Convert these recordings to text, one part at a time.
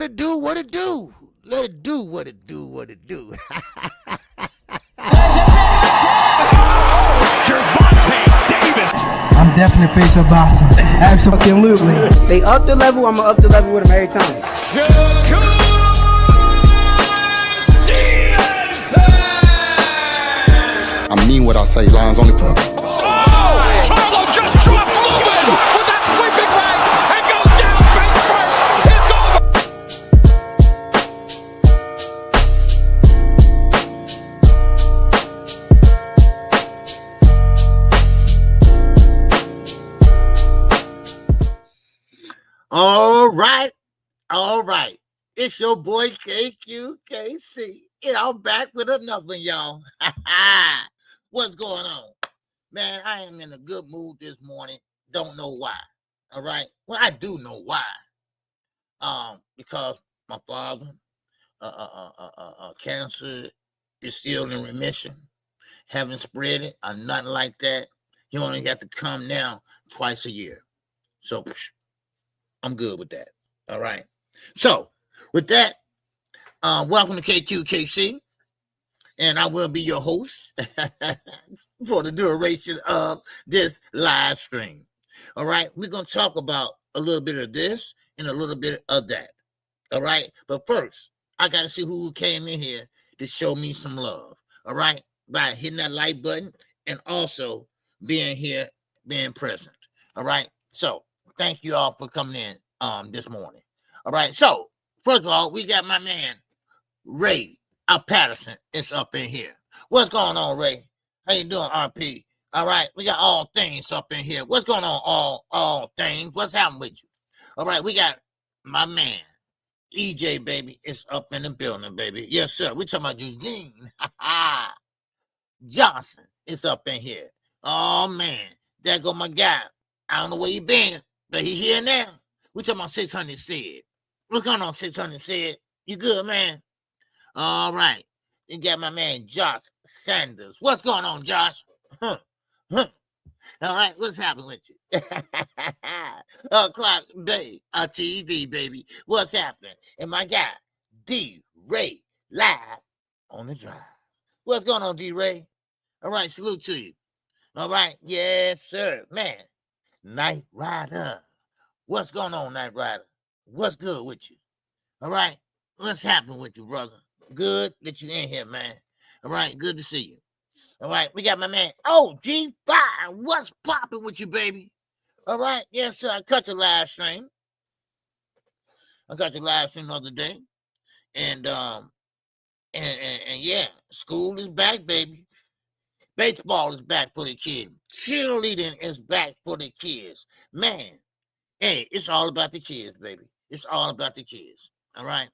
Let it do what it do. Let it do what it do, what it do. I'm definitely face of boxing. Absolutely. They up the level, I'm gonna up the level with them every time. Shakur Stevenson. I mean what I say, lines only put. Oh, Charlo just dropped moving with that sweeping right and goes down face first. It's over. All right. It's your boy KQKC, and I'm back with another one, y'all. What's going on? Man, I am in a good mood this morning. Don't know why. All right. Well, I do know why. Because my father, cancer is still in remission. Haven't spread it or nothing like that. You only got to come now twice a year. So I'm good with that. All right. So with that, welcome to KQKC. And I will be your host for the duration of this live stream. All right. We're going to talk about a little bit of this and a little bit of that. All right. But first, I got to see who came in here to show me some love. All right. By hitting that like button and also being here, being present. All right. So thank you all for coming in this morning. All right. So first of all, we got my man, Ray Patterson is up in here. What's going on, Ray? How you doing, RP? All right, we got all things up in here. What's going on, all things? What's happening with you? All right, we got my man, EJ, baby, is up in the building, baby. Yes, sir. We talking about Eugene Johnson is up in here. Oh, man. There go my guy. I don't know where you been, but he here now. We talking about 600 Sid. What's going on, 600 Sid? You good, man? All right. You got my man, Josh Sanders. What's going on, Josh? All right. What's happening with you? Clark Bay, TV, baby. What's happening? And my guy, D. Ray, live on the drive. What's going on, D. Ray? All right. Salute to you. All right. Yes, sir. Man, Night Rider. What's going on, Night Rider? What's good with you? All right. What's happening with you, brother? Good that you're in here, man. All right, good to see you. All right, we got my man, OG5. What's popping with you, baby? All right, yes, sir. I cut your live stream. The other day. And yeah, school is back, baby. Baseball is back for the kids. Cheerleading is back for the kids. Man, hey, it's all about the kids, baby. It's all about the kids. All right?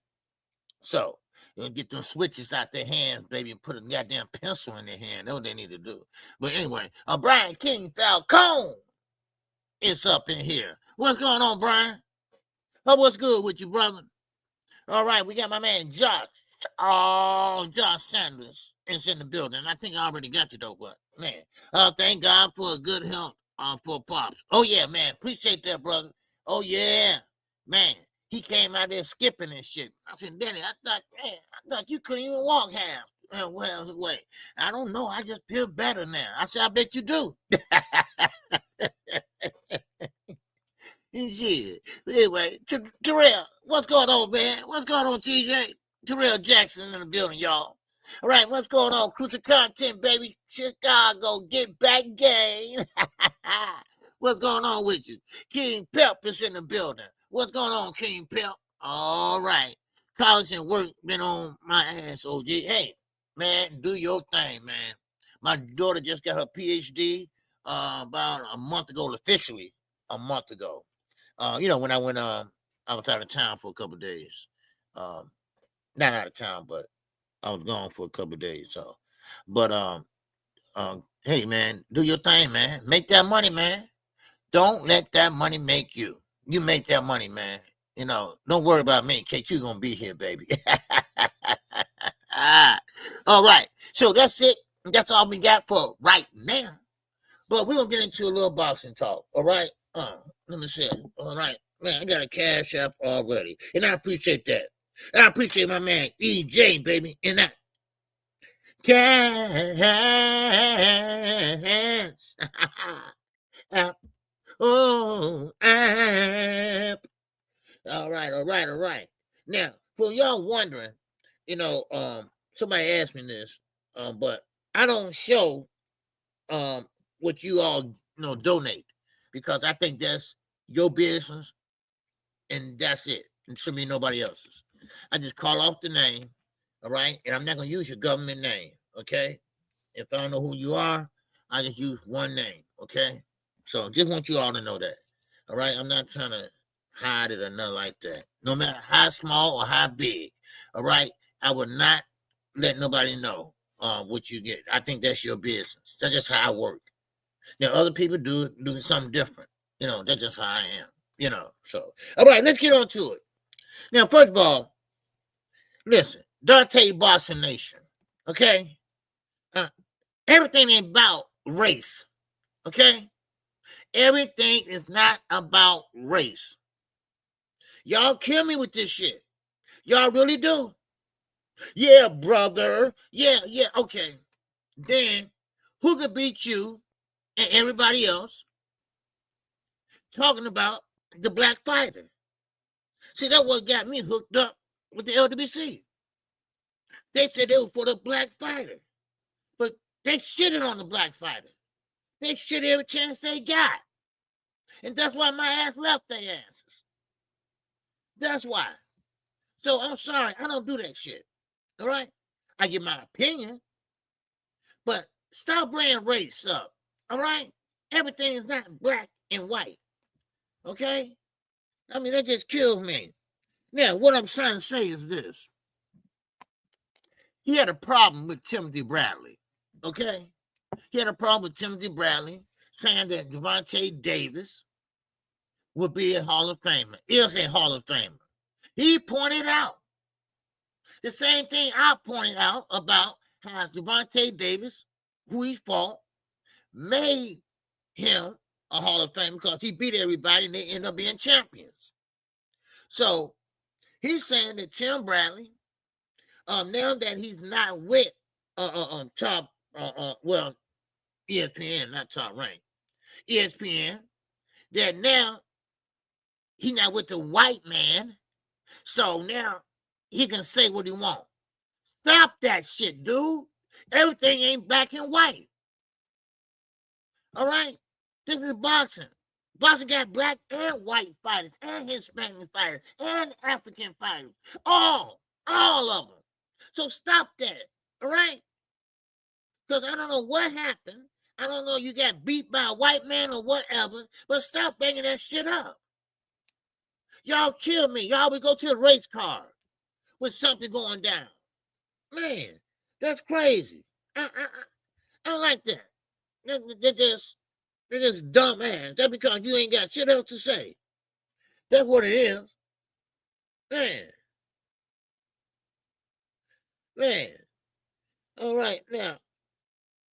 So, you'll get them switches out their hands, baby, and put a goddamn pencil in their hand. That's what they need to do. But anyway, Brian King Falcone is up in here. What's going on, Brian? Oh, what's good with you, brother? All right, we got my man Josh. Oh, Josh Sanders is in the building. I think I already got you, though, but, man, thank God for a good health for Pops. Oh, yeah, man. Appreciate that, brother. Oh, yeah, man. He came out there skipping and shit. I said, Danny, I thought you couldn't even walk half way. I don't know. I just feel better now. I said, I bet you do. Shit. Anyway, Terrell, what's going on, man? What's going on, TJ? Terrell Jackson in the building, y'all. All right, what's going on? Crucial Content, baby. Chicago, get back game. What's going on with you? King Pep is in the building. What's going on, King Pep? All right. College and work been on my ass, OG. Hey, man, do your thing, man. My daughter just got her PhD about a month ago, officially a month ago. When I went, I was out of town for a couple of days. Not out of town, but I was gone for a couple of days. So, but hey, man, do your thing, man. Make that money, man. Don't let that money make you. You make that money, man. You know, don't worry about me. KQ gonna be here, baby. All right. So that's it. That's all we got for right now. But we're gonna get into a little boxing talk. All right. Let me see. All right. Man, I got a cash app already. And I appreciate that. And I appreciate my man, EJ, baby. And that cash app. Oh, app. All right. Now, for y'all wondering, somebody asked me this, but I don't show what you all donate, because I think that's your business and that's it. It shouldn't be nobody else's. I just call off the name, all right? And I'm not gonna use your government name, okay? If I don't know who you are, I just use one name, okay? So just want you all to know that. All right. I'm not trying to hide it or nothing like that. No matter how small or how big, all right, I would not let nobody know what you get. I think that's your business. That's just how I work. Now, other people do something different. That's just how I am. So, all right, let's get on to it. Now, first of all, listen, Dante Boxing Nation, okay? Everything ain't about race, okay? Everything is not about race. Y'all kill me with this shit. Y'all really do. Yeah, brother. Yeah, okay. Then who could beat you and everybody else talking about the black fighter? See, that's what got me hooked up with the LWC. They said they were for the black fighter, but they shitted on the black fighter. They shit every chance they got. And that's why my ass left their asses. That's why. So I'm sorry, I don't do that shit. All right? I give my opinion, but stop bringing race up. All right? Everything is not black and white. Okay? I mean, that just kills me. Now, what I'm trying to say is this. He had a problem with Timothy Bradley. Okay? He had a problem with Timothy Bradley saying that Gervonta Davis would be a Hall of Famer, is a Hall of Famer. He pointed out the same thing I pointed out about how Gervonta Davis, who he fought, made him a Hall of Famer because he beat everybody and they end up being champions. So he's saying that Tim Bradley, now that he's not with top, ESPN, not Top Rank, ESPN, that now he's not with the white man, so now he can say what he wants. Stop that shit, dude. Everything ain't black and white. All right? This is boxing. Boxing got black and white fighters, and Hispanic fighters, and African fighters. All of them. So stop that. All right? Because I don't know what happened. I don't know you got beat by a white man or whatever, but stop banging that shit up. Y'all kill me. Y'all would go to the race car with something going down. Man, that's crazy. I don't like that. They're just dumb ass. That's because you ain't got shit else to say. That's what it is. Man. All right, now.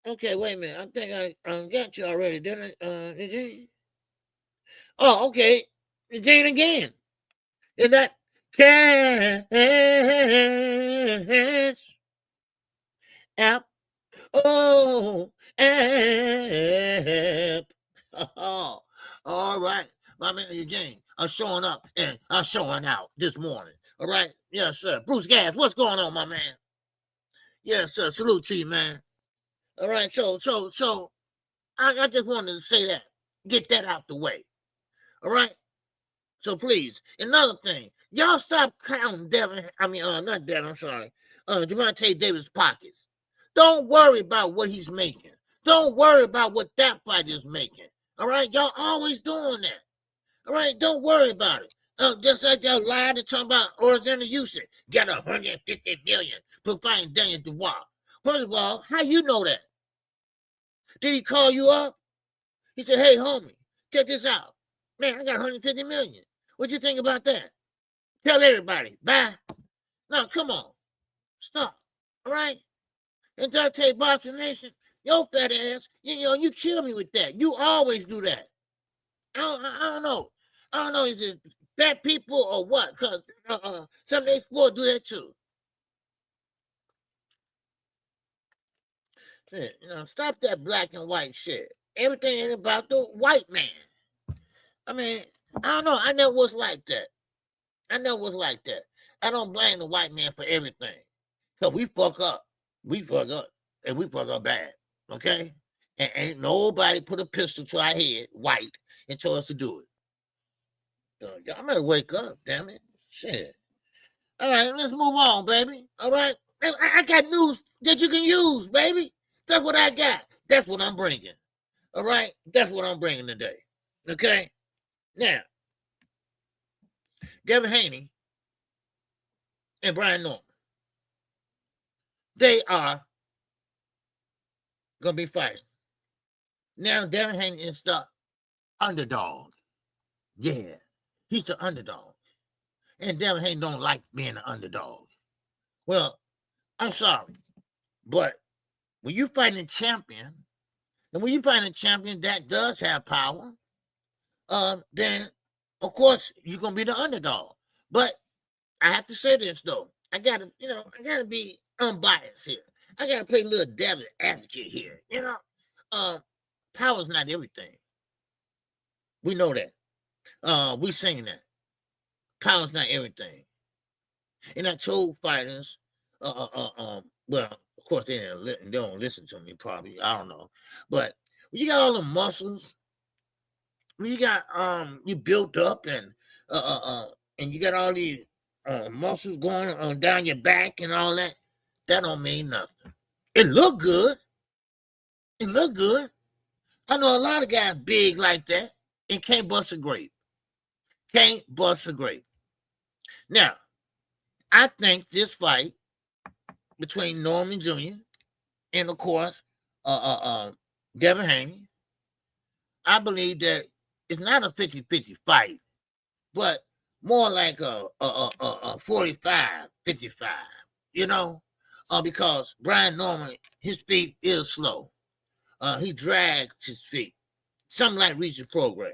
Okay, wait a minute. I think I got you already, didn't I? Did you? Oh, okay. Jane again. Is that cash app? Oh, app. Oh, all right. My man Eugene, I'm showing up and I'm showing out this morning. All right? Yes, sir. Bruce Gas, what's going on, my man? Yes, sir. Salute to you, man. All right, so I just wanted to say that. Get that out the way. All right? So please, another thing, y'all stop counting not Devin, I'm sorry, Gervonta Davis' pockets. Don't worry about what he's making. Don't worry about what that fighter is making. All right? Y'all always doing that. All right? Don't worry about it. Just like that lie to talk about Alexander Usyk got $150 million for fighting Daniel Dubois. First of all, how you know that? Did he call you up? He said, hey, homie, check this out. Man, I got $150 million. What you think about that? Tell everybody. Bye. No, come on. Stop. All right? And Dante Boxing Nation, your fat ass, you kill me with that. You always do that. I don't know. I don't know. Is it Black people or what? Because some of their sports do that too. Shit, stop that black and white shit. Everything ain't about the white man. I mean, I don't know. I never was like that. I don't blame the white man for everything. Because we fuck up. And we fuck up bad. Okay? And ain't nobody put a pistol to our head, white, and told us to do it. Y'all better wake up, damn it. Shit. All right, let's move on, baby. All right? I got news that you can use, baby. That's what I got. That's what I'm bringing. All right? That's what I'm bringing today. Okay? Now, Devin Haney and Brian Norman, they are going to be fighting. Now, Devin Haney is the underdog. Yeah, he's the underdog. And Devin Haney don't like being the underdog. Well, I'm sorry, but when you fighting a champion, and when you fighting a champion that does have power, then of course you're gonna be the underdog. But I have to say this though, I gotta be unbiased here. I gotta play a little devil advocate here. Power's not everything. We know that. We sing that. Power's not everything. And I told fighters, well, of course they don't listen to me probably. I don't know, but when you got all the muscles, when you got you built up and you got all these muscles going down your back and all that, that don't mean nothing. It look good. It look good. I know a lot of guys big like that and can't bust a grape. Can't bust a grape. Now, I think this fight between Norman Jr. and, of course, Devin Haney, I believe that it's not a 50-50 fight, but more like a 45-55, because Brian Norman, his feet is slow. He drags his feet, something like Reach's program.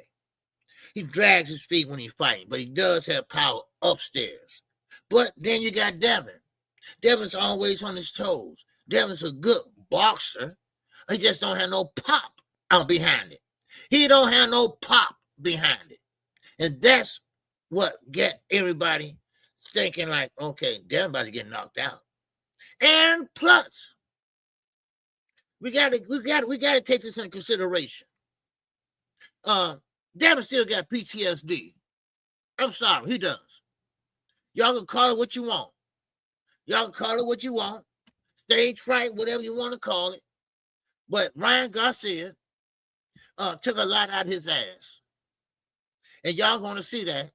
He drags his feet when he's fighting, but he does have power upstairs. But then you got Devin. Devin's always on his toes. Devin's a good boxer. He just don't have no pop out behind it. He don't have no pop behind it. And that's what get everybody thinking like, okay, Devin about to get knocked out. And plus, we gotta take this into consideration. Devin still got PTSD. I'm sorry, he does. Y'all can call it what you want. Stage fright, whatever you want to call it. But Ryan Garcia took a lot out of his ass. And y'all going to see that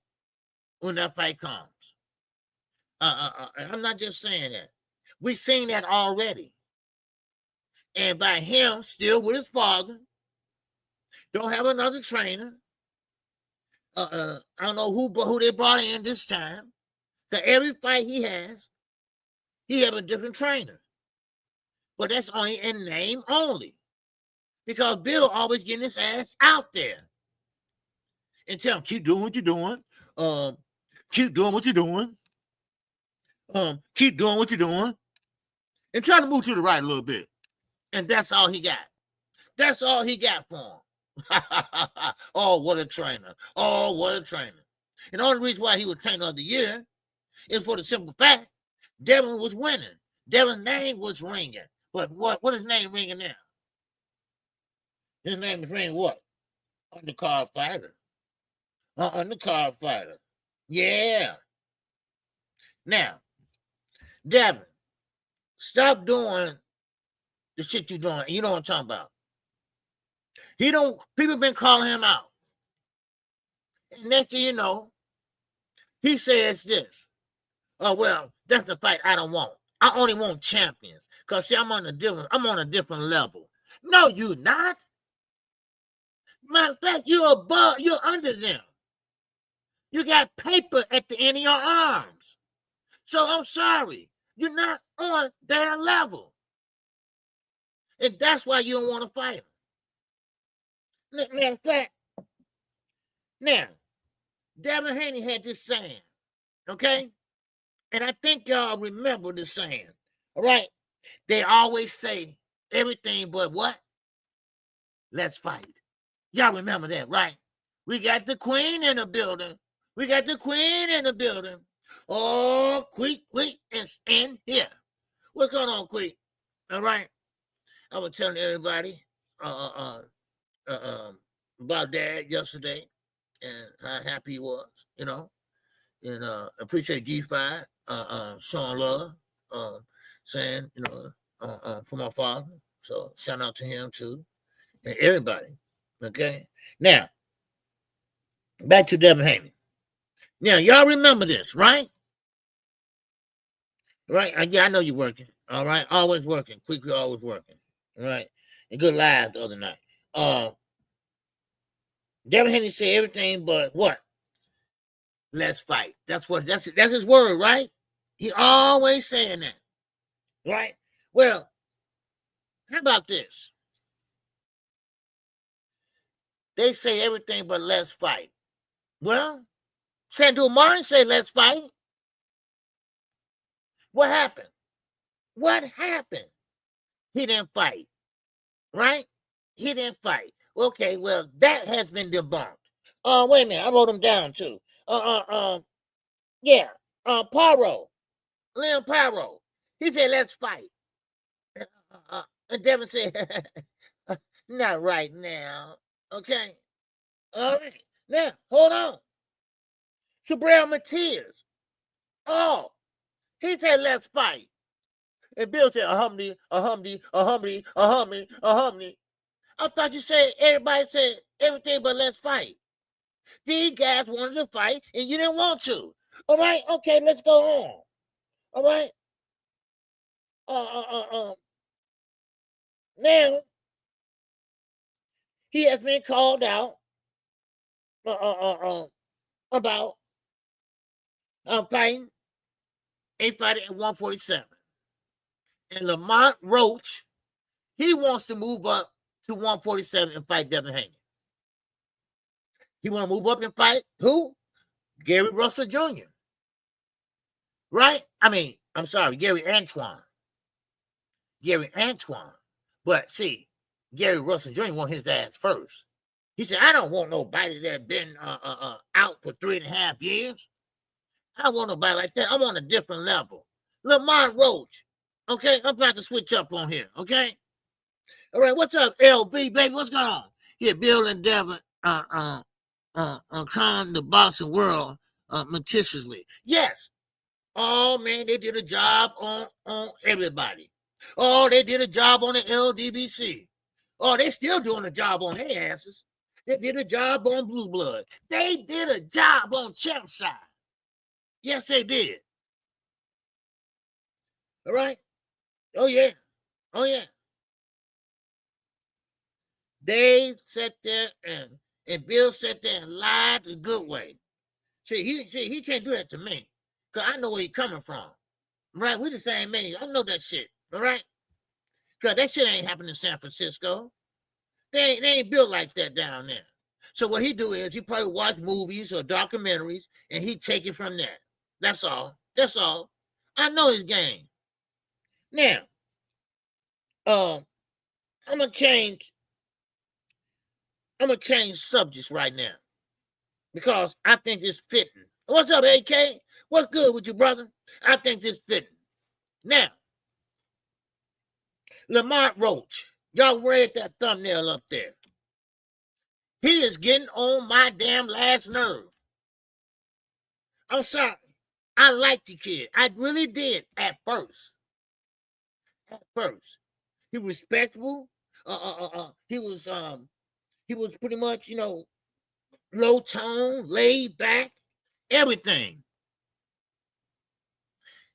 when that fight comes. I'm not just saying that. We've seen that already. And by him still with his father, don't have another trainer. I don't know who they brought in this time. Because every fight he has a different trainer. But that's only in name only. Because Bill always getting his ass out there. And tell him, keep doing what you're doing. Keep doing what you're doing. Keep doing what you're doing. And try to move to the right a little bit. And that's all he got. That's all he got for him. Oh, what a trainer. Oh, what a trainer. And the only reason why he was trainer of the year is for the simple fact Devin was winning. Devin's name was ringing. But what is his name ringing now? His name is ringing what? Undercard fighter. Undercard fighter. Yeah. Now, Devin, stop doing the shit you're doing. You know what I'm talking about. People been calling him out. And next thing you know, he says this. Oh, well, that's the fight I don't want. I only want champions. Because see, I'm on a different level. No, you're not. Matter of fact, you're under them. You got paper at the end of your arms. So I'm sorry. You're not on their level. And that's why you don't want to fight them. Matter of fact, now, Devin Haney had this saying, okay? And I think y'all remember the saying, all right? They always say everything but what? Let's fight. Y'all remember that, right? We got the queen in the building. We got the queen in the building. Oh, Queen is in here. What's going on, Queen? All right? I was telling everybody about Dad yesterday and how happy he was, you know. And appreciate G5 showing love, saying, you know, for my father. So shout out to him too. And everybody. Okay. Now, back to Devin Haney. Now, y'all remember this, right? Right? Yeah, I know you're working. All right. Always working. Quickly, always working. All right. And good live the other night. Devin Haney said everything but what? Let's fight. That's his word, right? He always saying that. Right? Well, how about this? They say everything but let's fight. Well, Sandra Martin said let's fight. What happened? What happened? He didn't fight. Right? He didn't fight. Okay, well, that has been debunked. Wait a minute, I wrote them down too. Yeah. Paro. Leon Paro. He said, let's fight. And Devin said, not right now. Okay. All right. Now, hold on. Sabrina Matias. Oh, he said, let's fight. And Bill said, a humdy. I thought you said everybody said everything but let's fight. These guys wanted to fight and you didn't want to. All right, okay, let's go on. All right. Now he has been called out about fighting a fighter at 147. And Lamont Roach, he wants to move up to 147 and fight Devin Haney. He want to move up and fight who? Gary Russell Jr. Right? I mean, I'm sorry, Gary Antoine. But see, Gary Russell Jr. want his ass first. He said, I don't want nobody that been out for 3.5 years. I don't want nobody like that. I want a different level. Lamont Roach. Okay, I'm about to switch up on here. Okay. All right, what's up, LV, baby? What's going on? Here, Bill and Devin con the boxing world meticulously. Yes. Oh man, they did a job on everybody. Oh, they did a job on the LDBC. Oh, they still doing a job on their asses. They did a job on Blue Blood. They did a job on Champside. Yes, they did. All right. Oh yeah. They sat there and Bill sat there and lied the good way. See, he can't do that to me. Because I know where he's coming from. Right? We the same man. I know that shit. All right? Because that shit ain't happening in San Francisco. They ain't built like that down there. So what he do is he probably watch movies or documentaries and he take it from that. That's all. I know his game. Now, I'm gonna change subjects right now because I think it's fitting. What's up, AK? What's good with you, brother? I think this fitting. Now, Lamont Roach, y'all read that thumbnail up there. He is getting on my damn last nerve. I'm sorry. I liked the kid. I really did at first. He was respectable. He was pretty much, low tone, laid back, everything.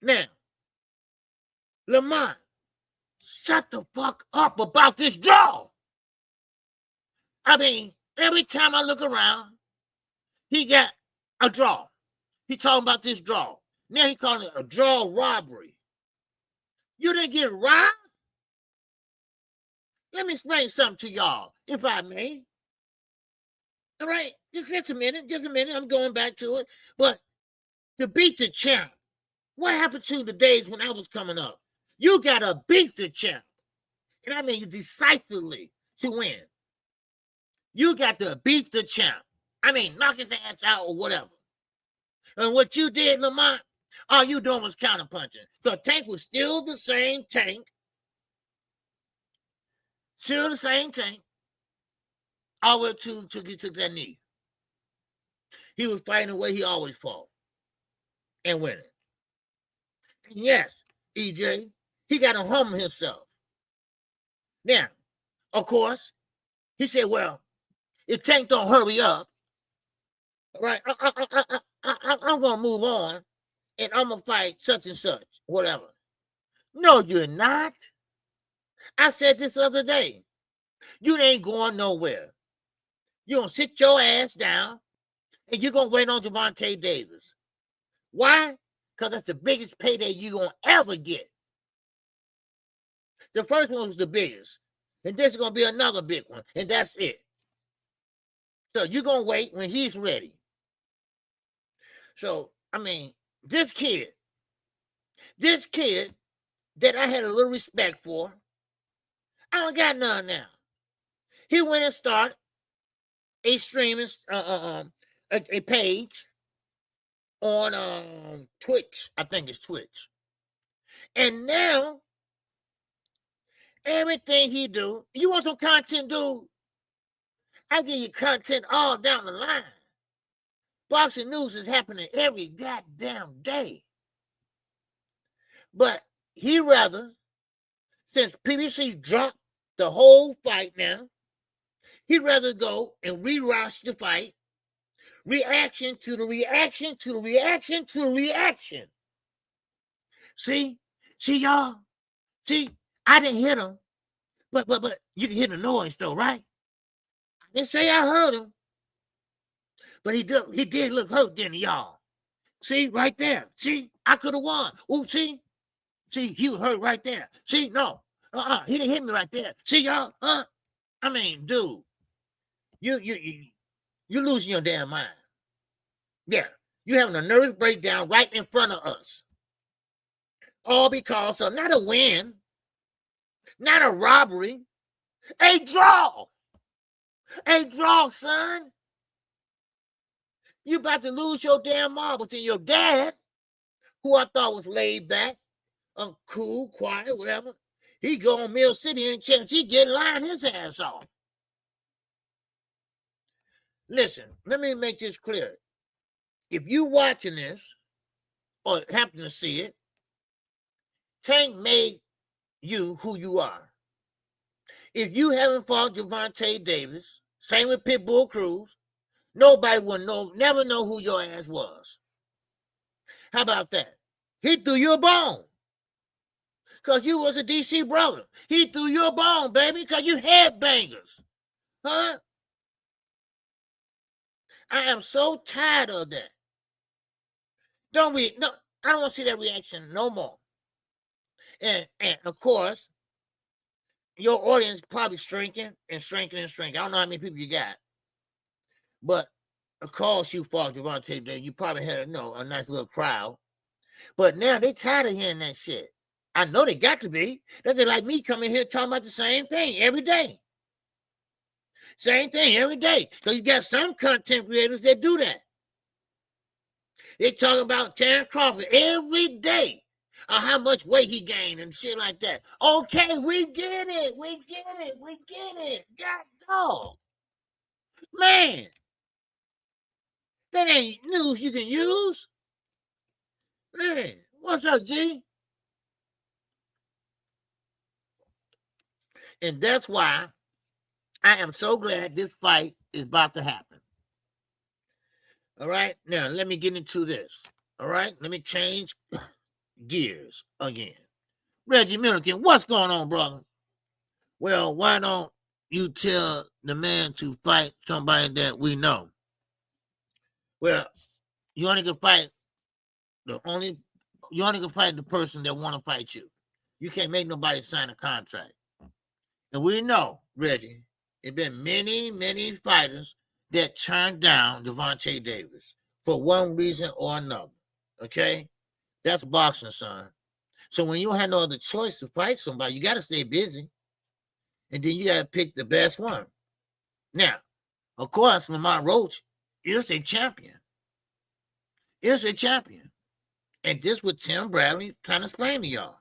Now, Lamont, shut the fuck up about this draw. I mean, every time I look around, he got a draw. He talking about this draw. Now he calling it a draw robbery. You didn't get robbed? Let me explain something to y'all, if I may. All right? Just a minute. I'm going back to it. But to beat the champ, what happened to the days when I was coming up? You got to beat the champ. And I mean decisively to win. You got to beat the champ. I mean, knock his ass out or whatever. And what you did, Lamont, all you doing was counterpunching. The Tank was still the same Tank. Still the same Tank. All the way till he took that knee. He was fighting the way he always fought. And winning. And yes, EJ, he got to humble himself. Now, of course, he said, well, if Tank don't hurry up, right, I'm going to move on and I'm going to fight such and such, whatever. No, you're not. I said this other day. You ain't going nowhere. You're going to sit your ass down and you're going to wait on Gervonta Davis. Why? Because that's the biggest payday you're going to ever get. The first one was the biggest. And this is going to be another big one. And that's it. So you're going to wait when he's ready. So, I mean, this kid that I had a little respect for, I don't got none now. He went and started a streaming, a page on Twitch. I think it's Twitch. And now, everything he do, you want some content, dude? I give you content all down the line. Boxing news is happening every goddamn day. But he rather, since PBC dropped the whole fight now, he'd rather go and rewatch the fight, reaction to the reaction to the reaction to the reaction. See y'all? See, I didn't hit him, but you can hear the noise though, right? I didn't say I heard him, but he did look hurt, didn't he, y'all? See, right there. See, I could have won. Oh, see, he was hurt right there. See, no, he didn't hit me right there. See, y'all, I mean, dude, you losing your damn mind. Yeah, you having a nervous breakdown right in front of us. All because of not a win, not a robbery, a draw. A draw, son. You about to lose your damn marbles to your dad, who I thought was laid back, cool, quiet, whatever. He go on Mill City and chance he get lying his ass off. Listen, let me make this clear. If you watching this or happen to see it, Tank made you who you are. If you haven't fought Gervonta Davis, same with Pitbull Cruz, nobody will never know who your ass was. How about that? He threw you a bone. Because you was a DC brother. He threw you a bone, baby, because you headbangers. Huh? I am so tired of that. I don't want to see that reaction no more. And of course, your audience probably shrinking. I don't know how many people you got. But of course you fought Gervonta Davis. You probably had a nice little crowd. But now they tired of hearing that shit. I know they got to be. That's like me coming here talking about the same thing every day. Same thing every day. Because you got some content creators that do that. They talk about Terrence Crawford every day. How much weight he gained and shit like that. Okay, we get it. God dog. Man. That ain't news you can use. Man, what's up, G? And that's why I am so glad this fight is about to happen. All right? Now, let me get into this. All right? Let me change gears again. Reggie Milliken, what's going on, brother? Well, why don't you tell the man to fight somebody that we know? Well, you only can fight the person that want to fight you. You can't make nobody sign a contract. And we know, Reggie, there's been many, many fighters that turned down Gervonta Davis for one reason or another. Okay? That's boxing, son. So when you don't have no other choice to fight somebody, you got to stay busy. And then you got to pick the best one. Now, of course, Lamont Roach is a champion. Is a champion. And this what Tim Bradley trying to explain to y'all.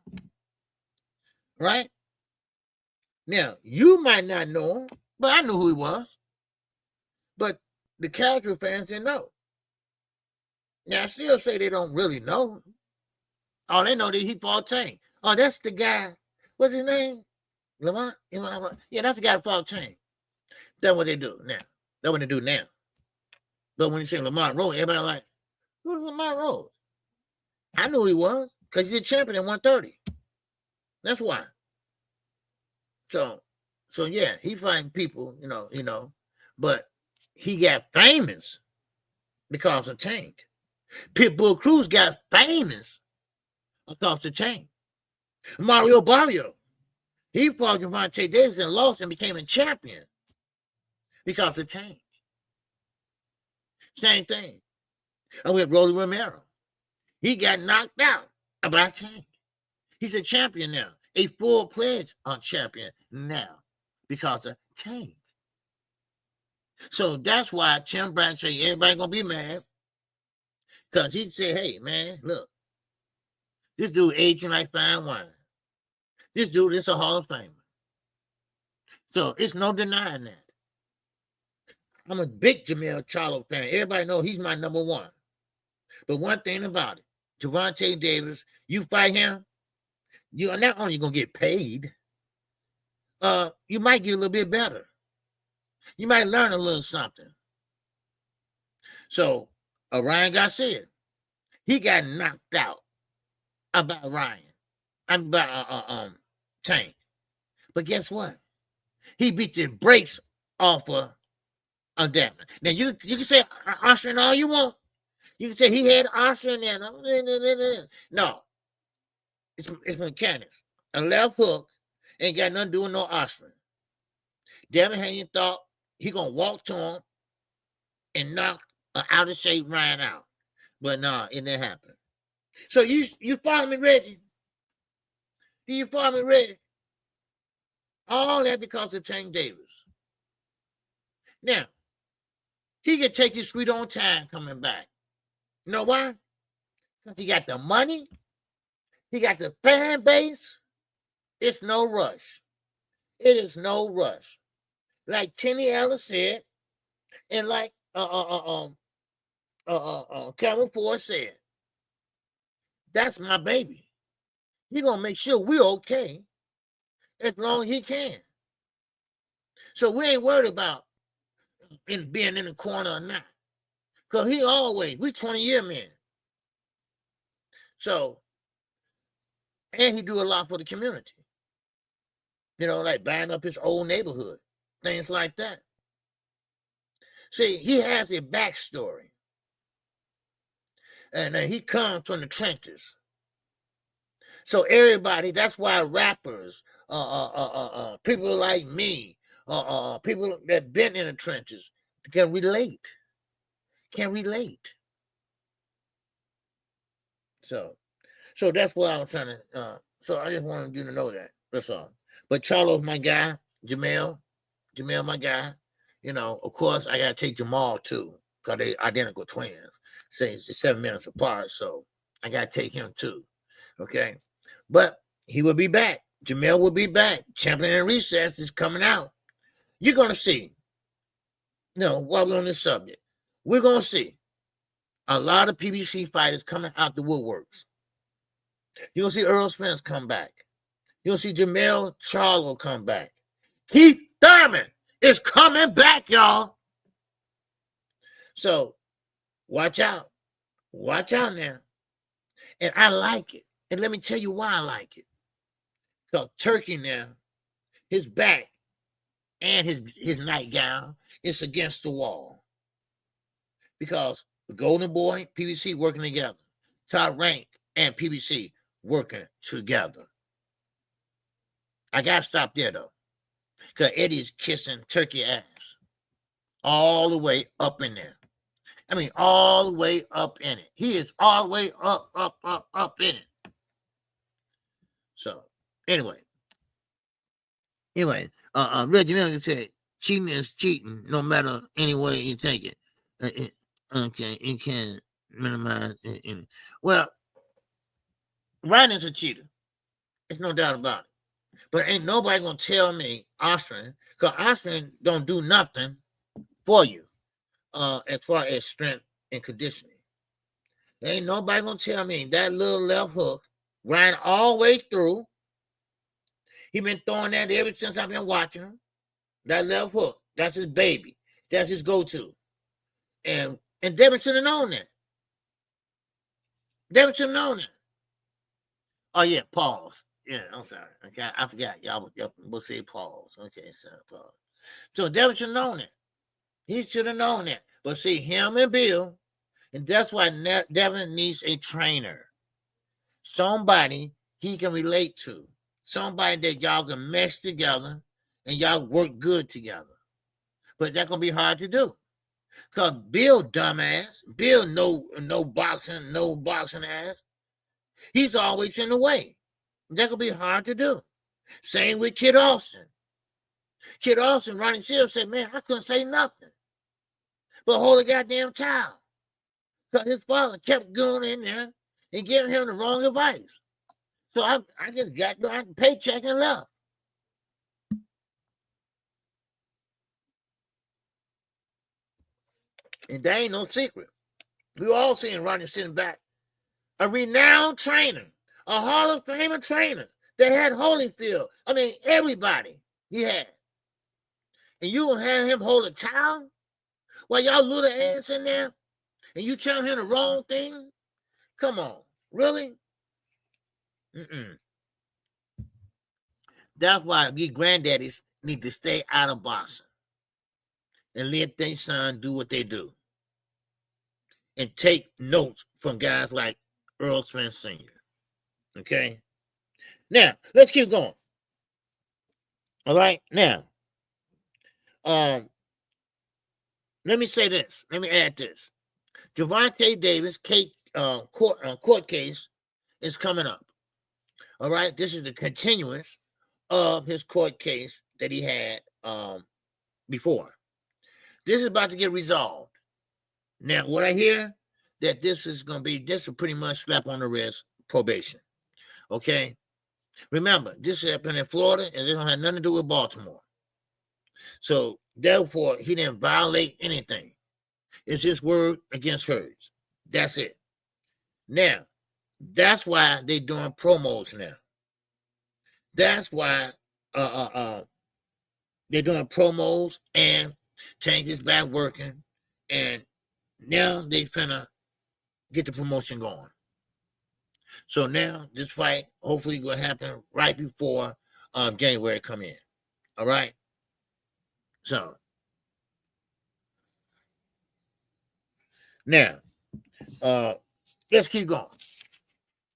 Right? Now, you might not know him, but I knew who he was. But the casual fans didn't know. Now, I still say they don't really know him. All they know that he fought Tank. Oh, that's the guy. What's his name? Lamont? Yeah, that's the guy who fought Tank. That's what they do now. That's what they do now. But when you say Lamont Roach, everybody like, who's Lamont Roach? I knew he was because he's a champion at 130. That's why. So yeah, he fighting people, you know, but he got famous because of Tank. Pitbull Cruz got famous because of Tank. Mario Barrio, he fought Gervonta Davis and lost and became a champion because of Tank. Same thing. And with Rolly Romero, he got knocked out by Tank. He's a champion now, a full-fledged champion now because of Tank. So that's why Tim Bradley said everybody gonna be mad because he said, "Hey man, look, this dude aging like fine wine. This dude is a Hall of Famer. So it's no denying that. I'm a big Jermell Charlo fan. Everybody know he's my number one. But one thing about it, Gervonta Davis, you fight him, you are not only gonna get paid, you might get a little bit better. You might learn a little something. So Ryan Garcia, he got knocked out about Ryan. I'm about Tank. But guess what? He beat the brakes off of Devin. Now you can say Austrian all you want. You can say he had Austrian there. No. It's mechanics. A left hook ain't got nothing to do with no Austrian. Devin Haney thought he gonna walk to him and knock an out of shape Ryan out. But no, it didn't happen. So you follow me, Reggie? Do you follow me, Reggie? All that because of Tank Davis. Now, he can take his sweet own time coming back. You know why? Because he got the money. He got the fan base. It's no rush. It is no rush. Like Kenny Ellis said, and like Kevin Ford said, that's my baby. He gonna make sure we're okay as long as he can. So we ain't worried about being in the corner or not. Because we 20-year men. So, and he do a lot for the community. You know, like buying up his old neighborhood, things like that. See, he has a backstory. And he comes from the trenches. So everybody, that's why rappers, people like me, people that been in the trenches can relate. So that's why I was trying to, so I just wanted you to know that. That's all. But Charlo's my guy, Jermell my guy. You know, of course, I got to take Jamal too, because they identical twins. Say it's 7 minutes apart, so I got to take him too. Okay? But he will be back. Jermell will be back. Champion in Recess is coming out. You're going to see. While we're on this subject, we're going to see a lot of PBC fighters coming out the woodworks. You're going to see Earl Spence come back. You'll see Jermell Charlo come back. Keith Thurman is coming back, y'all. So watch out. Watch out now. And I like it. And let me tell you why I like it. Because Turkey now, his back and his nightgown is against the wall. Because the Golden Boy, PBC working together. Top Rank and PBC working together. I got to stop there, though. Because Eddie's kissing Turkey ass. all the way up in there. I mean, all the way up in it. He is all the way up in it. So, anyway, Reggie Miller said, cheating is cheating, no matter any way you take it. Okay, you can minimize it. Well, Ryan is a cheater. There's no doubt about it. But ain't nobody gonna tell me Austrian, because Austrian don't do nothing for you as far as strength and conditioning. Ain't nobody gonna tell me that little left hook ran all the way through. He been throwing that ever since I've been watching him. That left hook, that's his baby. That's his go-to. And Devin should have known that. Devin should have known that. Oh yeah, pause. Yeah, I'm sorry. Okay, I forgot. Y'all will say pause. Okay, so pause. So Devin should have known that. He should have known that. But see, him and Bill, and that's why Devin needs a trainer. Somebody he can relate to. Somebody that y'all can mesh together and y'all work good together. But that's going to be hard to do. Because Bill, dumbass, Bill no boxing ass. He's always in the way. That could be hard to do. Same with Kid Austin. Kid Austin, Ronnie Shields said, man, I couldn't say nothing but hold a goddamn towel. Because his father kept going in there and giving him the wrong advice. So I just got the paycheck and left. And that ain't no secret. We all seeing Ronnie sitting back. A renowned trainer, a Hall of Famer trainer. They had Holyfield. I mean, everybody he had. And you gonna have him hold a towel while y'all little ass in there and you telling him the wrong thing? Come on. Really? That's why these granddaddies need to stay out of boxing and let their son do what they do. And take notes from guys like Earl Smith Sr. Okay? Now, let's keep going. All right? Now, let me say this. Let me add this. Gervonta Davis court case is coming up. All right? This is the continuance of his court case that he had before. This is about to get resolved. Now, what I hear, that this will pretty much slap on the wrist probation. Okay? Remember, this happened in Florida, and it don't have nothing to do with Baltimore. So, therefore, he didn't violate anything. It's his word against hers. That's it. Now, that's why they're doing promos now. That's why they're doing promos, and Tank is back working, and now they finna get the promotion going. So now this fight hopefully will happen right before January come in. All right. So now let's keep going.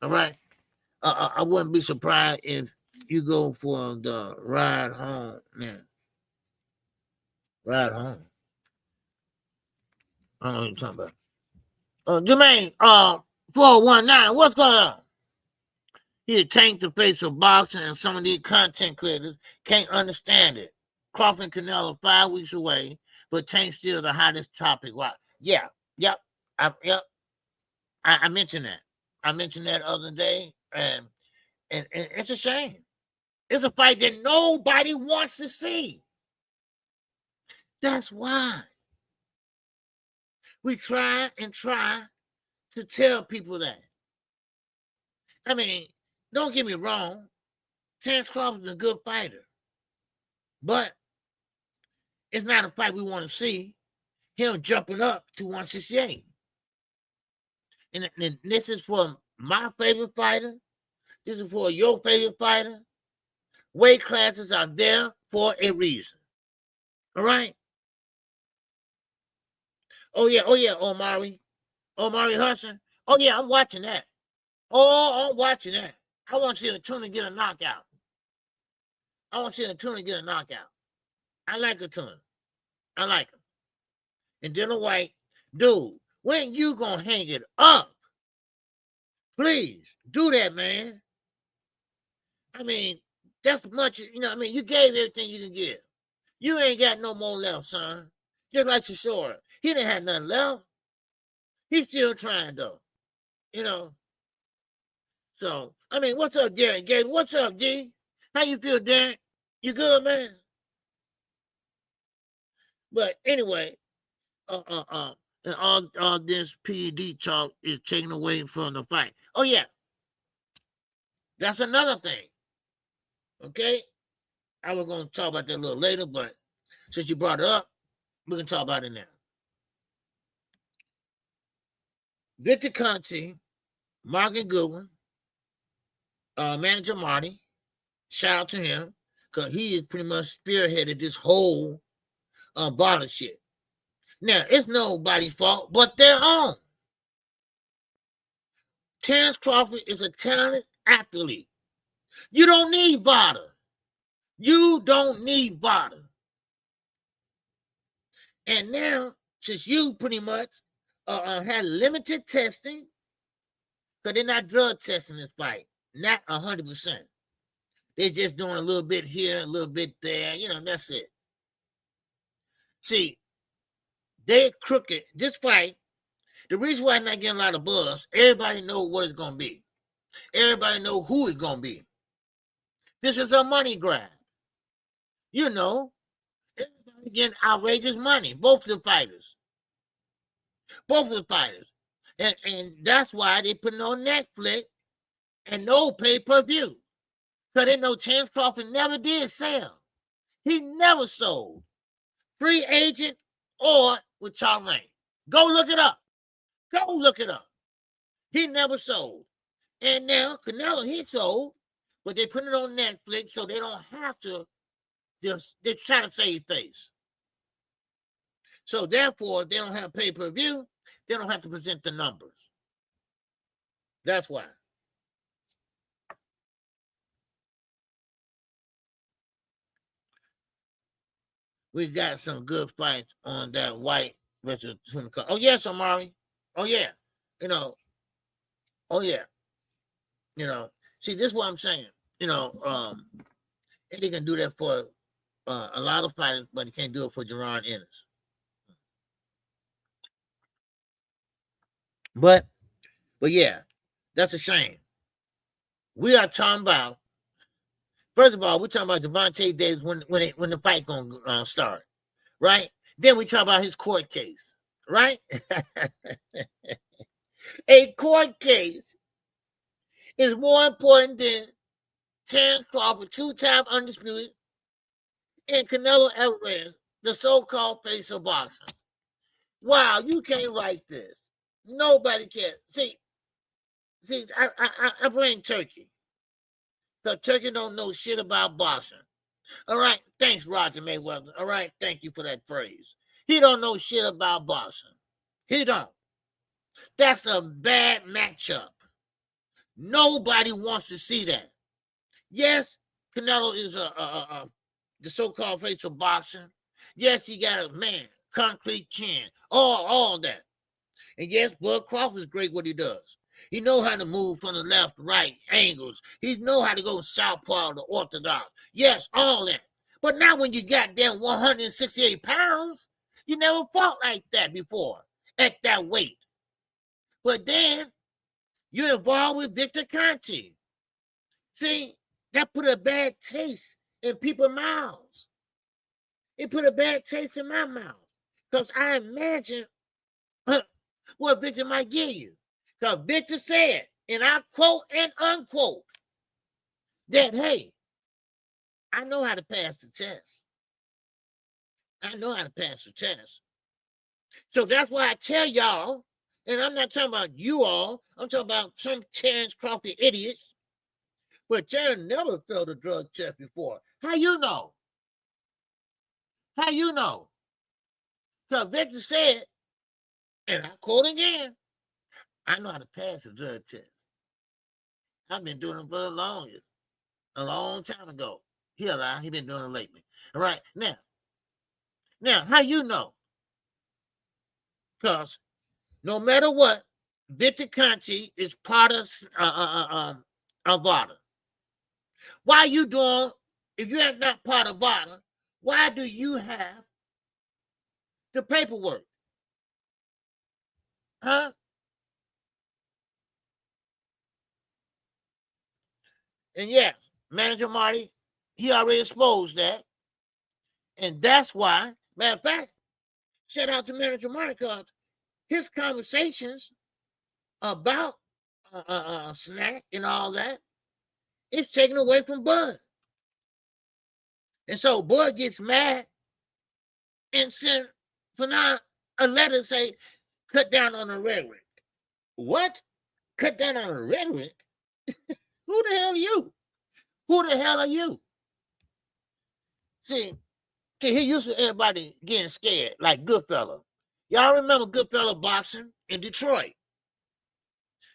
All right. I wouldn't be surprised if you go for the ride home now. Ride home. I don't know what you're talking about. Jermaine, 419, what's going on? He tanked the face of boxing, and some of these content creators can't understand it. Crawford and Canelo 5 weeks away, but Tank's still the hottest topic. Why? Yeah, yep. I mentioned that. I mentioned that other day, and it's a shame. It's a fight that nobody wants to see. That's why. We try to tell people that. I mean, don't get me wrong. Terence Crawford is a good fighter. But it's not a fight we want to see. Him jumping up to 168. And this is for my favorite fighter. This is for your favorite fighter. Weight classes are there for a reason. All right? Oh, yeah, Omari Hudson. Oh, yeah, I'm watching that. Oh, I'm watching that. I want to see a tuna get a knockout. I like a tuna. I like him. and Dylan White, dude, when you gonna hang it up? Please do that, man. I mean, that's much, you gave everything you can give. You ain't got no more left, son. Just like Shakur. He didn't have nothing left. He's still trying, though. So, what's up, Derek? Gabe, what's up, G? How you feel, Derek? You good, man? But anyway, and all this PED talk is taken away from the fight. Oh, yeah. That's another thing. Okay? I was going to talk about that a little later, but since you brought it up, we can talk about it now. Victor Conte, Morgan Goodwin, manager Marty, shout out to him, because he is pretty much spearheaded this whole bottle shit. Now, it's nobody's fault but their own. Terrence Crawford is a talented athlete. You don't need VADA. You don't need VADA. And now, since you pretty much had limited testing, because they're not drug testing this fight, not 100%. They're just doing a little bit here, a little bit there, that's it. See, they're crooked. This fight, the reason why I'm not getting a lot of buzz, everybody know what it's going to be. Everybody know who it's going to be. This is a money grab. Everybody getting outrageous money. Both of the fighters. And that's why they put it on Netflix and no pay-per-view. Because they know Terrence Crawford never did sell. He never sold. Free agent or with Tom Rain. Go look it up. He never sold. And now Canelo, he sold, but they put it on Netflix so they don't have to they try to save face. So therefore, they don't have pay-per-view. They don't have to present the numbers. That's why. We got some good fights on that White versus Tunica. Oh, yes, Amari. Oh, yeah. Oh, yeah. See, this is what I'm saying. Eddie can do that for a lot of fighters, but he can't do it for Jaron Ennis. But yeah, that's a shame. We are talking about, first of all, we're talking about Devontae Davis when the fight gonna start, right? Then we talk about his court case, right? A court case is more important than Terrence Crawford, 2-time undisputed, and Canelo Alvarez, the so-called face of boxing. Wow, you can't write this. Nobody can. See, I blame Turkey. Because Turkey don't know shit about boxing. All right, thanks, Roger Mayweather. All right, thank you for that phrase. He don't know shit about boxing. He don't. That's a bad matchup. Nobody wants to see that. Yes, Canelo is the so-called face of boxing. Yes, he got a concrete chin, all that. And yes, Bud Crawford's great what he does. He know how to move from the left, right, angles. He know how to go southpaw, the orthodox. Yes, all that. But now when you got them 168 pounds, you never fought like that before at that weight. But then you're involved with Victor Conte. See, that put a bad taste in people's mouths. It put a bad taste in my mouth. Because I imagine what Victor might give you. Because Victor said, and I quote and unquote, that, hey, I know how to pass the test. So that's why I tell y'all, and I'm not talking about you all, I'm talking about some Terrence Crawford idiots, but Terrence never failed a drug test before. How you know? Because Victor said, and I quote again, I know how to pass a drug test. I've been doing it for the longest, a long time ago. He been doing it lately. All right, now, how you know? Because no matter what, Victor Conti is part of VADA. Why are you doing, if you are not part of VADA, why do you have the paperwork? Huh? And yes, Manager Marty, he already exposed that. And that's why, matter of fact, shout out to Manager Marty, because his conversations about Snack and all that, it's taken away from Bud. And so Bud gets mad and sent Fanon a letter say, cut down on the rhetoric. What? Cut down on the rhetoric? Who the hell are you? Who the hell are you? See, he used to everybody getting scared, like Goodfella. Y'all remember Goodfella boxing in Detroit?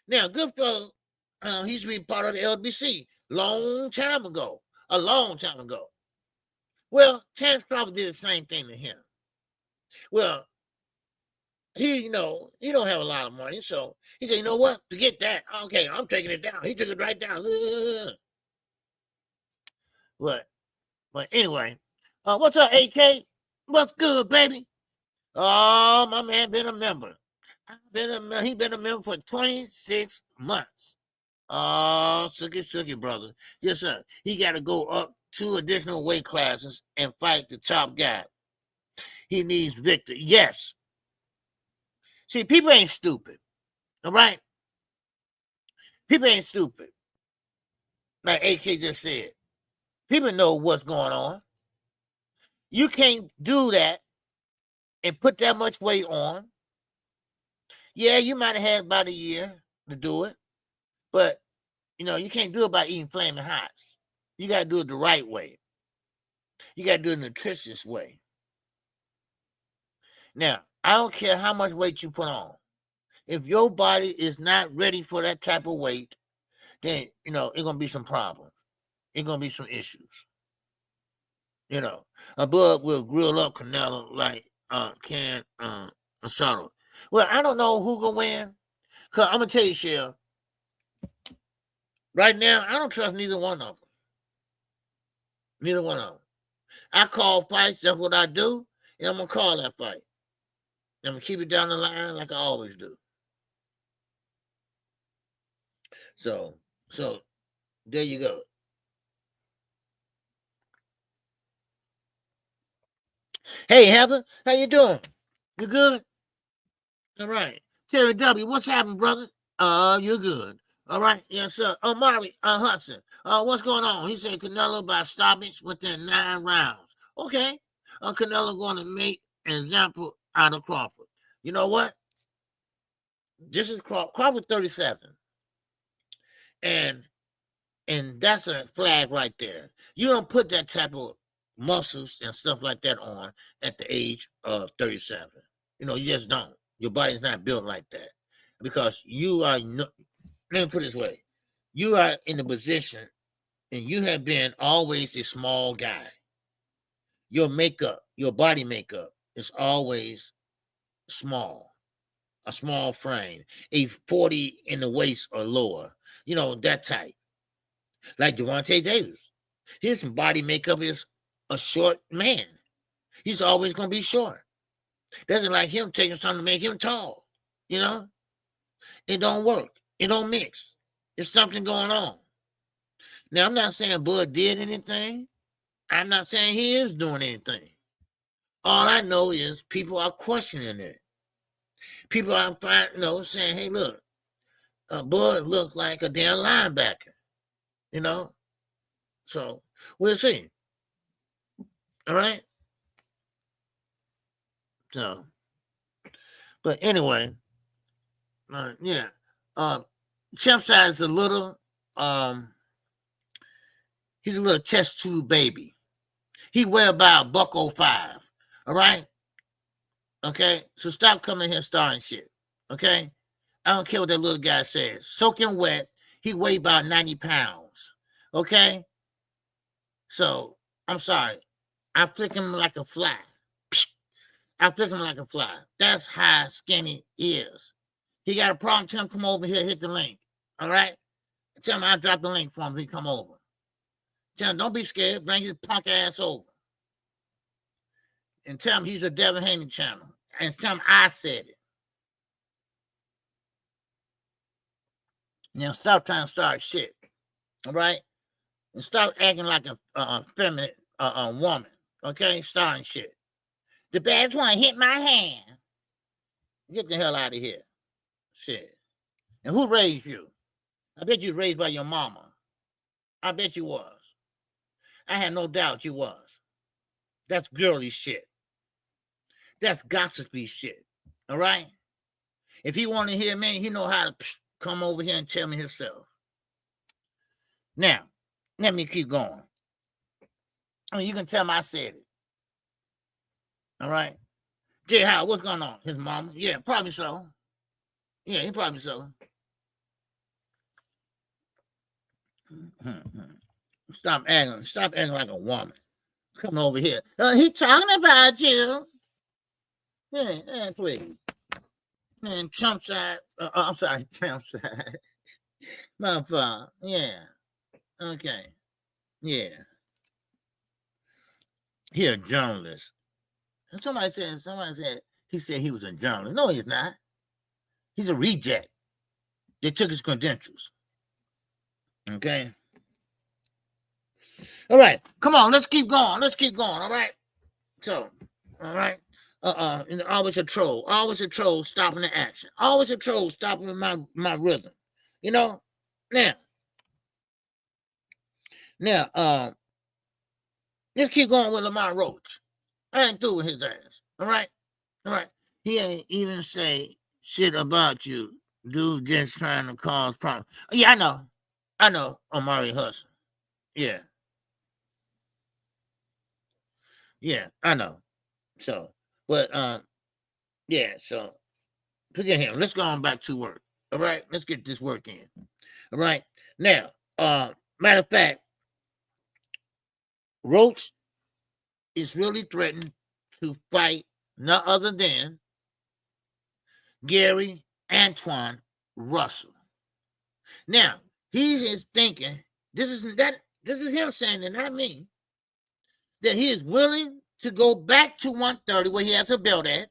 Now, Goodfella, he used to be part of the LBC a long time ago. Well, Terrence Crawford did the same thing to him. Well, he don't have a lot of money, so he said, you know what? Forget that. Okay, I'm taking it down. He took it right down. But anyway, what's up, AK? What's good, baby? Oh, my man been a member. He been a member for 26 months. Oh, sucky, brother. Yes, sir. He got to go up 2 additional weight classes and fight the top guy. He needs Victor. Yes. See, people ain't stupid. All right? People ain't stupid. Like AK just said. People know what's going on. You can't do that and put that much weight on. Yeah, you might have had about a year to do it. But, you can't do it by eating Flaming Hots. You got to do it the right way. You got to do it the nutritious way. Now, I don't care how much weight you put on. If your body is not ready for that type of weight, then, it's going to be some problems. It's going to be some issues. A Bud will grill up Canelo like can Asado. Well, I don't know who going to win. Because I'm going to tell you, Shell, right now, I don't trust neither one of them. Neither one of them. I call fights. That's what I do. And I'm going to call that fight. I'm going to keep it down the line like I always do. So there you go. Hey, Heather, how you doing? You good? All right. Terry W., what's happening, brother? You're good. All right. Yes, sir. Marley Hudson, what's going on? He said Canelo by stoppage within 9 rounds. Okay. Canelo going to make an example out of Crawford. You know what? This is Crawford 37. And that's a flag right there. You don't put that type of muscles and stuff like that on at the age of 37. You just don't. Your body's not built like that. Because you are, let me put it this way. You are in a position and you have been always a small guy. Your makeup, your body makeup is always small. A small frame. A 40 in the waist or lower. That type. Like Devontae Davis. His body makeup is a short man. He's always going to be short. Doesn't like him taking something to make him tall. It don't work. It don't mix. There's something going on. Now, I'm not saying Bud did anything. I'm not saying he is doing anything. All I know is people are questioning it. People are saying, hey, look, Bud looked like a damn linebacker. So we'll see. All right. So, but anyway, yeah. Champ size is a little, he's a little chest tube baby. He weigh about $105. All right. Okay. So stop coming here starting shit. Okay. I don't care what that little guy says. Soaking wet. He weigh about 90 pounds. Okay. So I'm sorry. I flick him like a fly. I flick him like a fly. That's how skinny he is. He got a problem, tell him come over here, hit the link. All right? Tell him I'll drop the link for him. He come over. Tell him don't be scared. Bring his punk ass over. And tell him he's a Devin Haney channel. And tell him I said it. Now stop trying to start shit. All right? And stop acting like a feminine woman. Okay? Starting shit. The badge want to hit my hand. Get the hell out of here. Shit. And who raised you? I bet you raised by your mama. I bet you was. I had no doubt you was. That's girly shit. That's gossipy shit. All right? If he want to hear me, he know how to come over here and tell me himself. Now, let me keep going. I mean, you can tell me I said it. All right? J. Howard, what's going on? His mama? Yeah, probably so. Yeah, he probably so. Stop acting like a woman. Come over here. He talking about you. Yeah, please. Man, chump side. I'm sorry, chump side. Motherfucker. Yeah. Okay. Yeah. He a journalist. Somebody said he said he was a journalist. No, he's not. He's a reject. They took his credentials. Okay. All right. Come on, let's keep going. All right. So, all right. Always a troll. Always a troll stopping the action. Always a troll stopping my rhythm. You know? Now, let's keep going with Lamont Roach. I ain't through with his ass. All right? He ain't even say shit about you. Dude just trying to cause problems. Yeah, I know, marrionhanson. Yeah. Yeah, I know. So, but, yeah, so, forget him. Let's go on back to work. All right? Let's get this work in. All right? Now, matter of fact, Roach is really threatened to fight none other than Gary Antoine Russell. Now, he is thinking, this is him saying it, not me, that he is willing to go back to 130 where he has a belt at,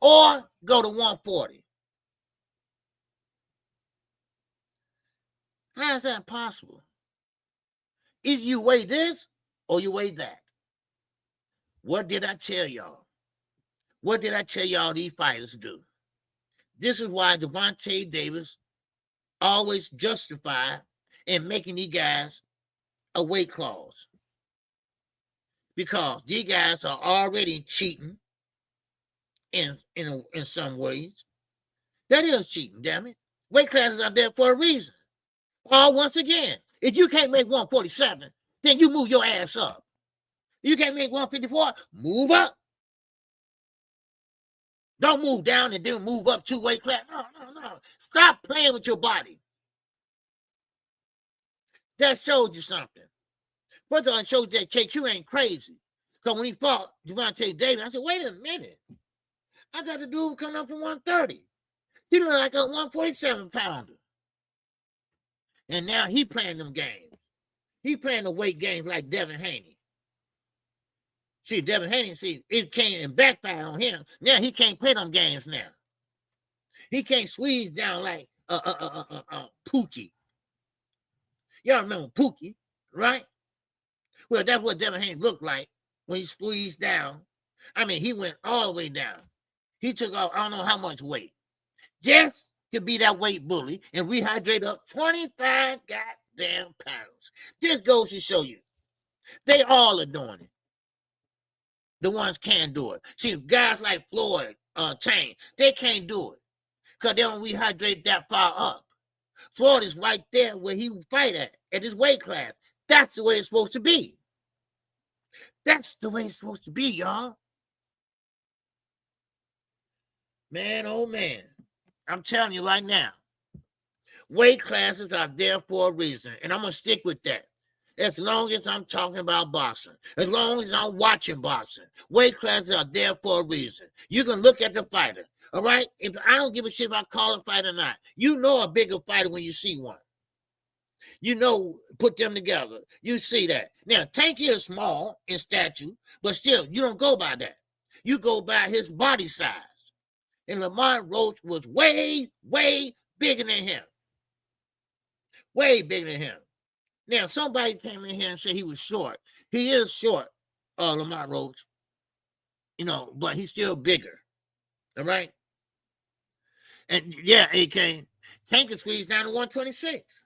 or go to 140. How is that possible? Either you weigh this or you weigh that. What did I tell y'all? What did I tell y'all these fighters do? This is why Devontae Davis always justified in making these guys a weight clause. Because these guys are already cheating in some ways. That is cheating, damn it. Weight classes are there for a reason. Or once again, if you can't make 147, then you move your ass up. You can't make 154, move up. Don't move down and then move up 2 weight class. No. Stop playing with your body. That showed you something. First of all, it showed that KQ ain't crazy. Because when he fought Devontae Davis, I said, wait a minute. I thought the dude was coming up from 130. He looked like a 147 pounder. And now he playing them games. He playing the weight games like Devin Haney. See, Devin Haney, it came and backfired on him. Now he can't play them games now. He can't squeeze down like Pookie. Y'all remember Pookie, right? Well, that's what Devin Haney looked like when he squeezed down. I mean, he went all the way down. He took off, I don't know how much weight. Just to be that weight bully and rehydrate up 25 goddamn pounds. This goes to show you. They all are doing it. The ones can do it. See, guys like Floyd, Chain, they can't do it because they don't rehydrate that far up. Floyd is right there where he would fight at his weight class. That's the way it's supposed to be. That's the way it's supposed to be, y'all. Man, oh man. I'm telling you right now. Weight classes are there for a reason, and I'm going to stick with that. as long as I'm talking about boxing, as long as I'm watching boxing. Weight classes are there for a reason. You can look at the fighter, all right? If I don't give a shit if I call a fight or not, you know a bigger fighter when you see one. You know, put them together. You see that. Now, Tank is small in stature, but still, you don't go by that. You go by his body size. And Lamont Roach was way, way bigger than him. Way bigger than him. Now, somebody came in here and said he was short. He is short, Lamont Roach. You know, but he's still bigger. All right? And yeah, AK, Tank can squeeze down to 126.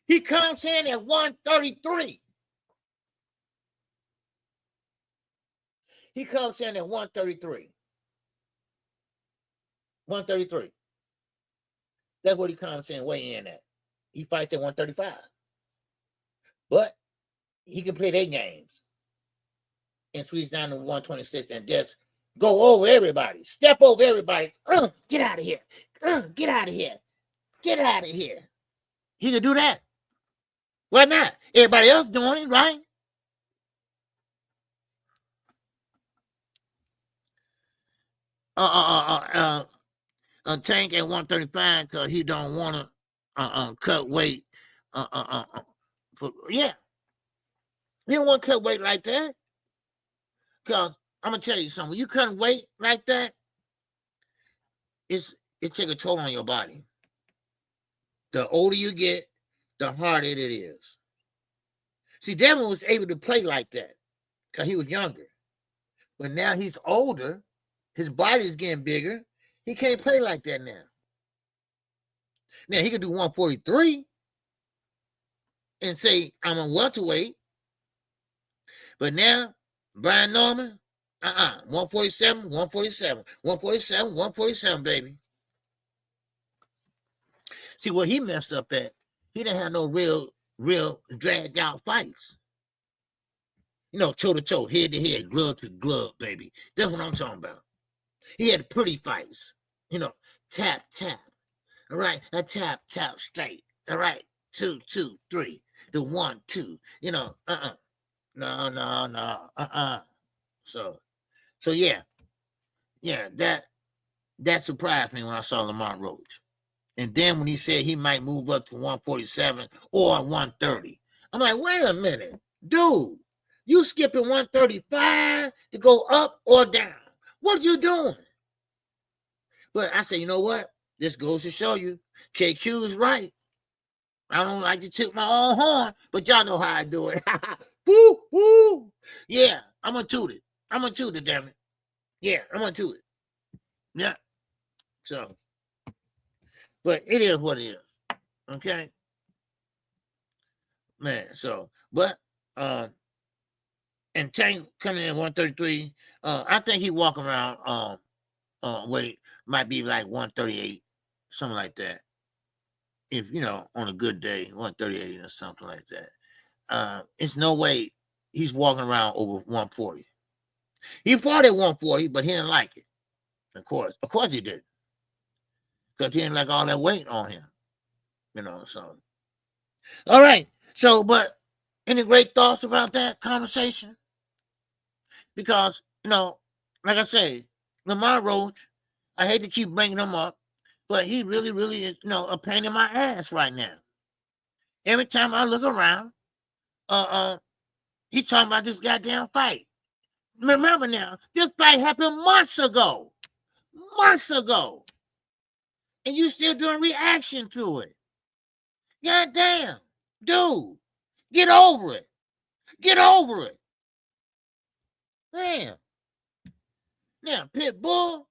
He comes in at 133. He comes in at 133. 133. That's what he comes in, weigh in at. He fights at 135. But he can play their games and squeeze down to 126 and just go over everybody. Step over everybody. Get out of here. Get out of here. Get out of here. He can do that. Why not? Everybody else doing it, right? Tank at 135 because he don't want to cut weight. Yeah. He don't want to cut weight like that. Because I'm going to tell you something. When you cut weight like that, it takes a toll on your body. The older you get, the harder it is. See, Devin was able to play like that because he was younger. But now he's older. His body's getting bigger. He can't play like that now. Now, he can do 143 and say, I'm a welterweight. But now, Brian Norman, 147, 147, 147, 147, baby. See, what he messed up at, he didn't have no real dragged out fights. You know, toe to toe, head to head, glove to glove, baby. That's what I'm talking about. He had pretty fights. You know, tap, tap. All right, a tap, tap straight. All right, 2, 2, 3. The 1, 2. You know, No. So yeah, that surprised me when I saw Lamont Roach. And then when he said he might move up to 147 or 130, I'm like, wait a minute, dude, you skipping 135 to go up or down? What are you doing? But I said, you know what? This goes to show you, KQ is right. I don't like to toot my own horn, but y'all know how I do it. Woo, woo. Yeah, I'm going to toot it. I'm going to toot it, damn it. Yeah, I'm going to toot it. Yeah. So, but it is what it is. Okay? Man, so, but, and Tank coming in 133, I think he walking around, weight might be like 138, something like that. If, you know, on a good day, 138 or something like that. It's no way he's walking around over 140. He fought at 140, but he didn't like it. Of course he did. Because he didn't like all that weight on him. You know, so. All right. So, but any great thoughts about that conversation? Because, you know, like I say, Lamont Roach, I hate to keep bringing him up, but he really, really is, you know, a pain in my ass right now. Every time I look around, he's talking about this goddamn fight. Remember now, this fight happened months ago. And you still doing reaction to it. Goddamn. Dude, get over it. Damn. Now, Pitbull,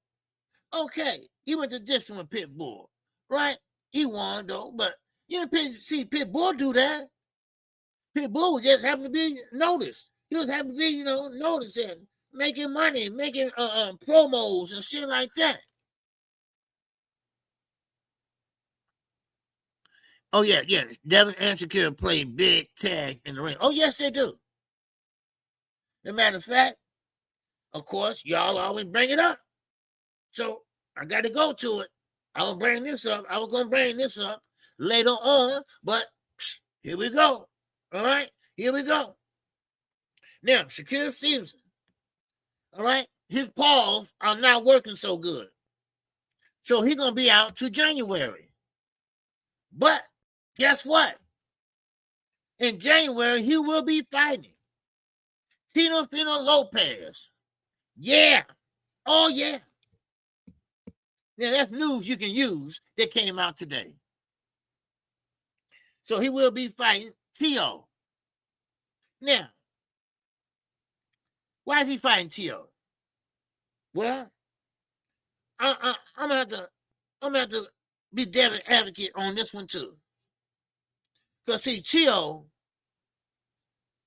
okay, he went to distance with Pitbull, right? He won, though, but you didn't see Pitbull do that. Pitbull was just happened to be noticed. He was happy to be, you know, noticing, making money, making promos and shit like that. Oh, yeah. Devin and Shakur play big tag in the ring. Oh, yes, they do. As a matter of fact, of course, y'all always bring it up. So I got to go to it. I was going to bring this up later on, but here we go. All right? Here we go. Now, Shakur Stevenson, all right, his paws are not working so good. So he's going to be out to January. But guess what? In January, he will be fighting Teofimo Lopez. Yeah. Oh, yeah. Now, that's news you can use that came out today. So he will be fighting Tio. Now, why is he fighting Tio? Well, I'm gonna have to be Devin advocate on this one too. Because see, Tio,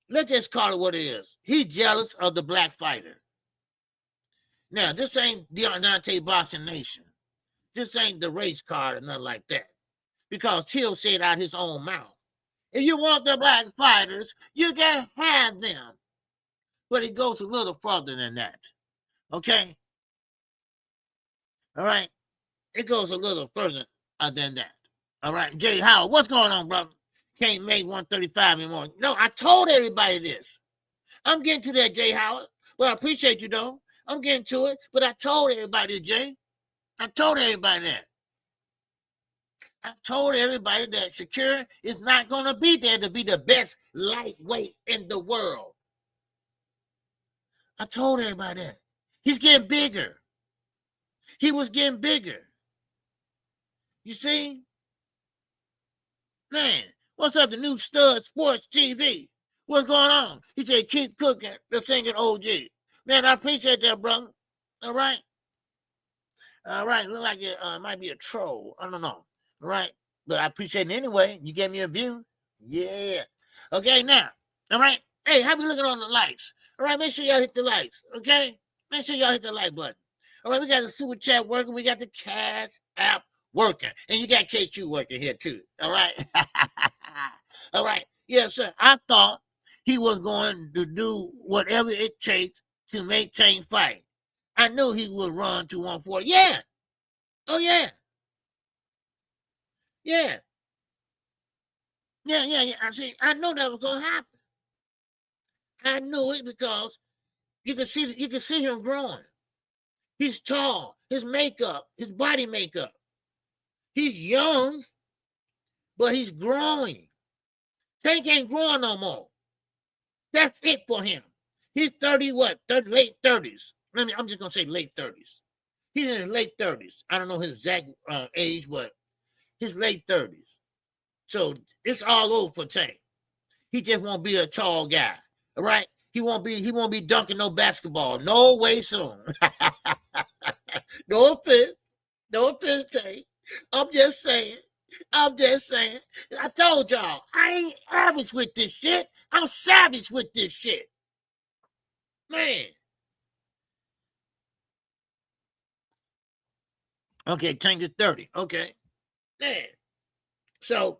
let's just call it what it is. He's jealous of the black fighter. Now, this ain't Deontay Boxing Nation. This ain't the race card or nothing like that. Because Tio said out his own mouth, if you want the black fighters, you can have them. But it goes a little further than that. Okay? All right? It goes a little further than that. All right? Jay Howard, what's going on, brother? Can't make 135 anymore. No, I told everybody this. I'm getting to that, Jay Howard. Well, I appreciate you, though. I'm getting to it. But I told everybody, Jay. I told everybody that. I told everybody that Shakur is not going to be there to be the best lightweight in the world. I told everybody that. He's getting bigger. He was getting bigger. You see? Man, what's up, the new Stud Sports TV? What's going on? He said, keep cooking, the singing OG. Man, I appreciate that, brother. All right? All right, look like it might be a troll. I don't know. All right? But I appreciate it anyway. You gave me a view. Yeah. Okay, now. All right? Hey, how we looking on the likes? All right, make sure y'all hit the likes. Okay? Make sure y'all hit the like button. All right, we got the super chat working. We got the Cash app working. And you got KQ working here too. All right? All right. Yes, sir. I thought he was going to do whatever it takes to maintain fight. I knew he would run to 140. Yeah. Oh, yeah. Yeah. Yeah. I know that was going to happen. I knew it because you can see him growing. He's tall. His makeup, his body makeup. He's young, but he's growing. Tank ain't growing no more. That's it for him. He's 30, late 30s. I'm just going to say late 30s. He's in his late 30s. I don't know his exact age, but his late 30s. So it's all over for Tank. He just won't be a tall guy. All right? He won't be dunking no basketball. No way soon. No offense. No offense, Tank. I'm just saying. I told y'all, I ain't average with this shit. I'm savage with this shit. Man. Okay, Tank is 30. Okay. Man. So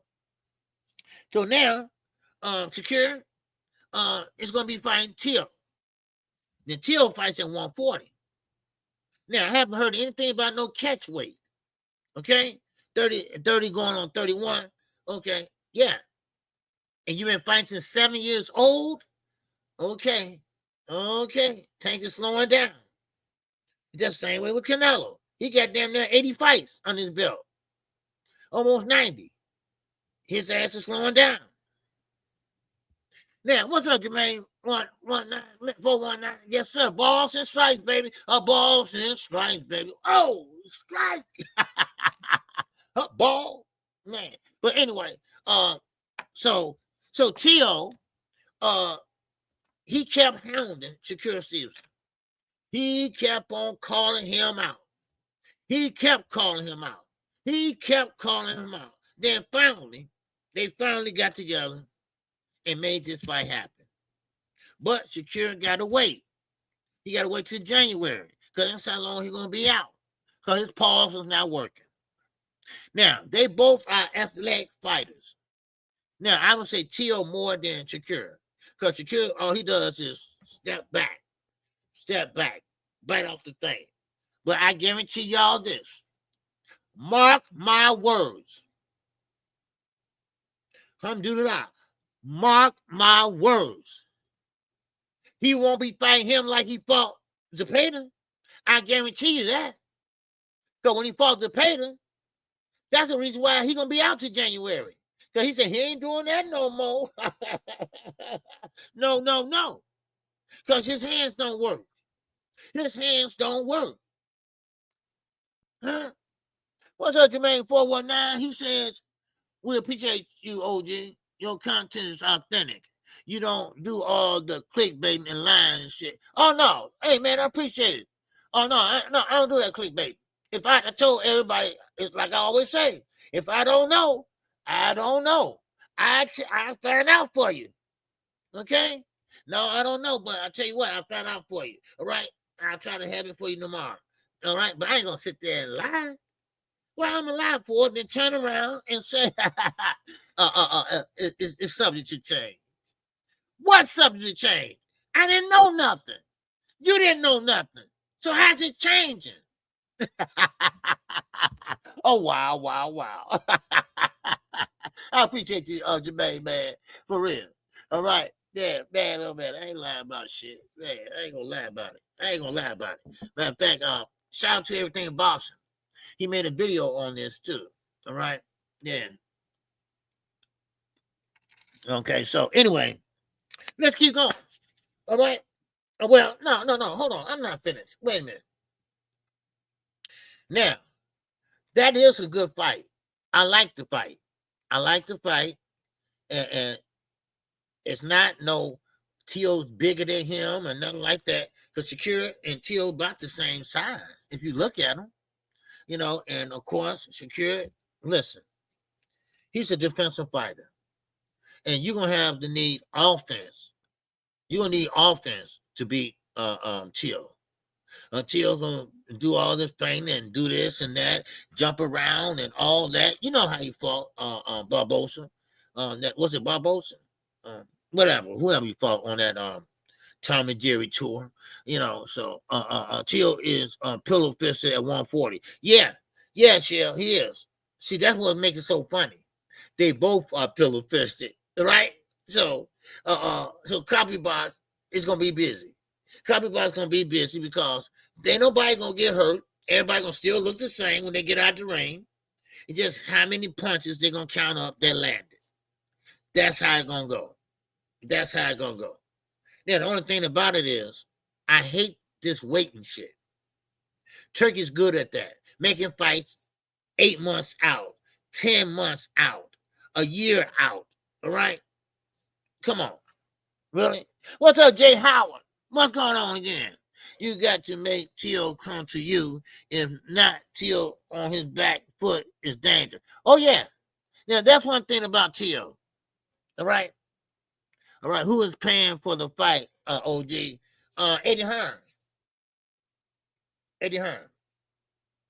now, Shakur is going to be fighting Tio. Then Tio fights at 140. Now, I haven't heard anything about no catch weight. Okay? 30 going on 31. Okay. Yeah. And you've been fighting since 7 years old? Okay. Tank is slowing down. Just the same way with Canelo. He got damn near 80 fights on his belt. Almost 90. His ass is slowing down. Now, what's up, Jermaine? 419. Yes, sir. Balls and strikes, baby. Balls and strikes, baby. Oh, strike. Ball. Man. But anyway, so Tio, he kept hounding Shakur Stevenson. He kept on calling him out. Then they finally got together and made this fight happen. But Shakur got to wait. He got to wait till January because that's how long he's going to be out because his paws is not working. Now, they both are athletic fighters. Now, I would say Tio more than Shakur because Shakur, all he does is step back, bite off the thing. But I guarantee y'all this. Mark my words. Alhamdulillah. Mark my words. He won't be fighting him like he fought Zepeda. I guarantee you that. So when he fought Zepeda, that's the reason why he gonna be out to January. Because he said he ain't doing that no more. No. Because his hands don't work. His hands don't work. Huh? What's up, Jermaine 419? He says, we appreciate you, OG. Your content is authentic. You don't do all the clickbait and lying and shit. Oh, no. Hey, man, I appreciate it. Oh, no, I don't do that clickbait. If I told everybody, it's like I always say, if I don't know, I don't know. I find out for you. Okay? No, I don't know, but I tell you what, I found out for you. All right? I'll try to have it for you tomorrow. All right? But I ain't going to sit there and lie. Well, I'm alive for it, then turn around and say, it's subject to change. What subject to change? I didn't know nothing. You didn't know nothing. So how's it changing? Oh, wow. I appreciate you, Jermaine, man. For real. All right. Yeah, man, oh man, I ain't lying about shit. Man, I ain't gonna lie about it. Matter of fact, shout out to Everything in Boxing. He made a video on this too. All right. Yeah. Okay. So anyway, let's keep going. All right. Well, no. Hold on. I'm not finished. Wait a minute. Now, that is a good fight. I like the fight. And it's not no Tio's bigger than him or nothing like that. Because Shakur and Tio about the same size. If you look at them. You know, and of course, Shakur, listen, he's a defensive fighter. And you're going to have to need offense. You're going to need offense to beat Tio. Tio going to do all this thing and do this and that, jump around and all that. You know how he fought Barbosa. Was it Barbosa? Whoever he fought on that Tom and Jerry tour, you know. So Tio is pillow fisted at 140. Yeah, Shell, he is. See, that's what makes it so funny. They both are pillow fisted, right? So Copy Box is gonna be busy. Copy Box gonna be busy because ain't nobody gonna get hurt. Everybody gonna still look the same when they get out the ring. It's just how many punches they're gonna count up that landed. That's how it's gonna go. Now, the only thing about it is, I hate this waiting shit. Turkey's good at that. Making fights 8 months out, 10 months out, a year out. All right? Come on. Really? What's up, Jay Howard? What's going on again? You got to make Tio come to you. If not, Tio on his back foot is danger. Oh, yeah. Now, that's one thing about Tio. All right? Who is paying for the fight, OG? Eddie Hearn.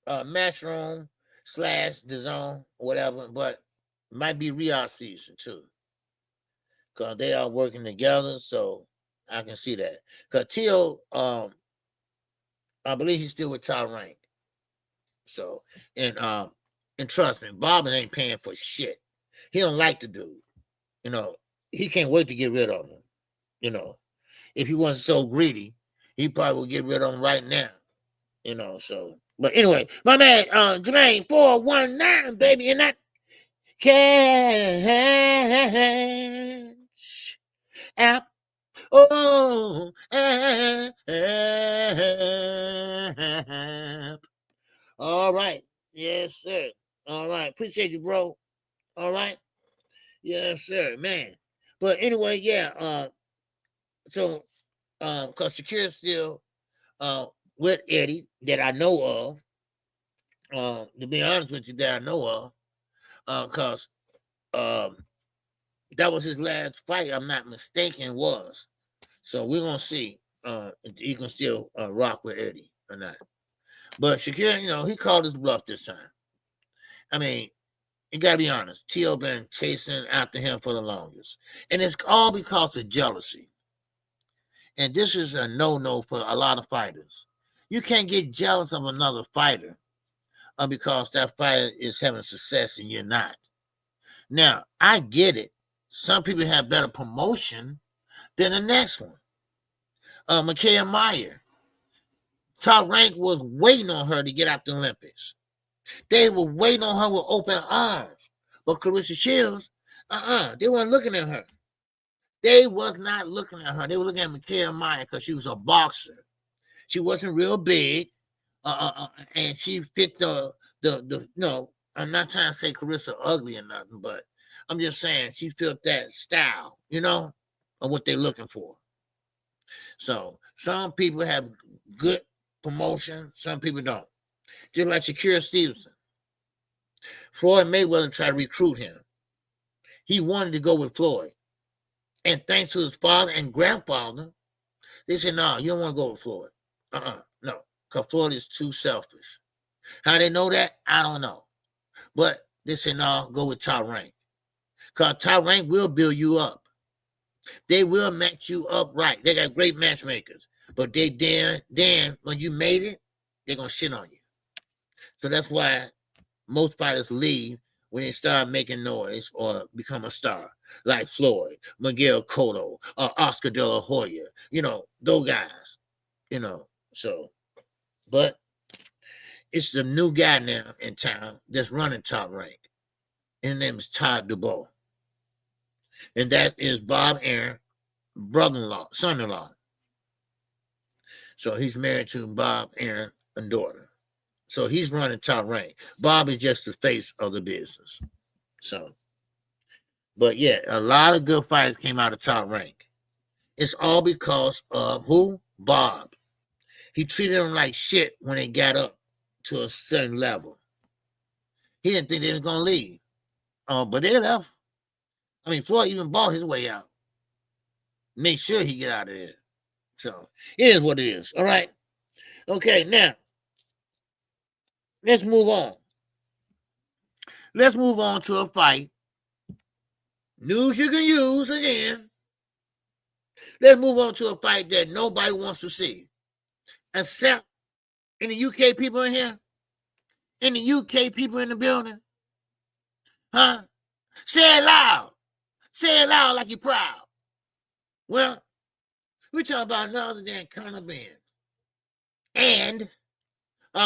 Matchroom / The Zone, whatever, but it might be Riyadh season too. Because they are working together, so I can see that. Because Tio, I believe he's still with Top Rank. So, and trust me, Bobbin ain't paying for shit. He don't like the dude. You know, he can't wait to get rid of him. You know, if he wasn't so greedy, he probably would get rid of him right now. You know, so. But anyway, my man, Jermaine 419, baby, and that cash app. Oh, app. All right. Yes, sir. All right. Appreciate you, bro. All right. Yes, sir, man. But anyway, yeah. So, because Shakur's still with Eddie that I know of. To be honest with you, that I know of, because that was his last fight. I'm not mistaken. Was. So we're gonna see if he can still rock with Eddie or not. But Shakur, you know, he called his bluff this time. I mean, you gotta be honest. Tio been chasing after him for the longest, and it's all because of jealousy. And this is a no-no for a lot of fighters. You can't get jealous of another fighter because that fighter is having success and you're not. Now, I get it. some people have better promotion than the next one. Micaiah Meyer. Top Rank was waiting on her to get out the Olympics. They were waiting on her with open arms. But Clarissa Shields, they weren't looking at her. They was not looking at her. They were looking at Micaiah Meyer because she was a boxer. She wasn't real big, and she fit the no. I'm not trying to say Clarissa ugly or nothing, but I'm just saying she fit that style, of what they're looking for. So some people have good promotion, some people don't. Just like Shakur Stevenson. Floyd Mayweather tried to recruit him. He wanted to go with Floyd. And thanks to his father and grandfather, they said, no, you don't want to go with Floyd. No, because Floyd is too selfish. How they know that? I don't know. But they said, no, go with Top Rank. Because Top Rank will build you up. They will match you up right. They got great matchmakers. But they then when you made it, they're going to shit on you. So that's why most fighters leave when they start making noise or become a star, like Floyd, Miguel Cotto, or Oscar De La Hoya, those guys, so, but it's the new guy now in town that's running Top Rank. His name is Todd Dubois. And that is Bob Aaron, brother-in-law, son-in-law. So he's married to Bob Aaron and daughter. So he's running Top Rank. Bob is just the face of the business. So, but yeah, a lot of good fighters came out of Top Rank. It's all because of who? Bob. He treated them like shit when they got up to a certain level. He didn't think they were going to leave. But they left. I mean, Floyd even bought his way out. Make sure he get out of there. So, it is what it is. All right. Okay, now, let's move on. Let's move on to a fight. News you can use again. Let's move on to a fight that nobody wants to see. Except in the UK people in here. In the UK people in the building. Huh? Say it loud. Say it loud like you're proud. Well, we're talking about none other than Conor Ben and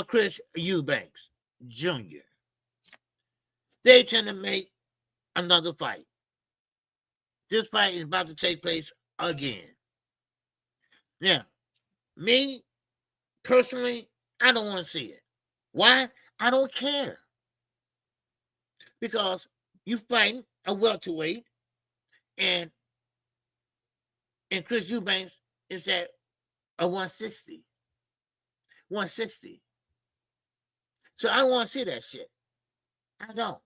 Chris Eubanks Jr. They trying to make another fight. This fight is about to take place again. Now, me, personally, I don't want to see it. Why? I don't care. Because you fighting a welterweight, and Chris Eubanks is at a 160. 160. So I don't want to see that shit. I don't.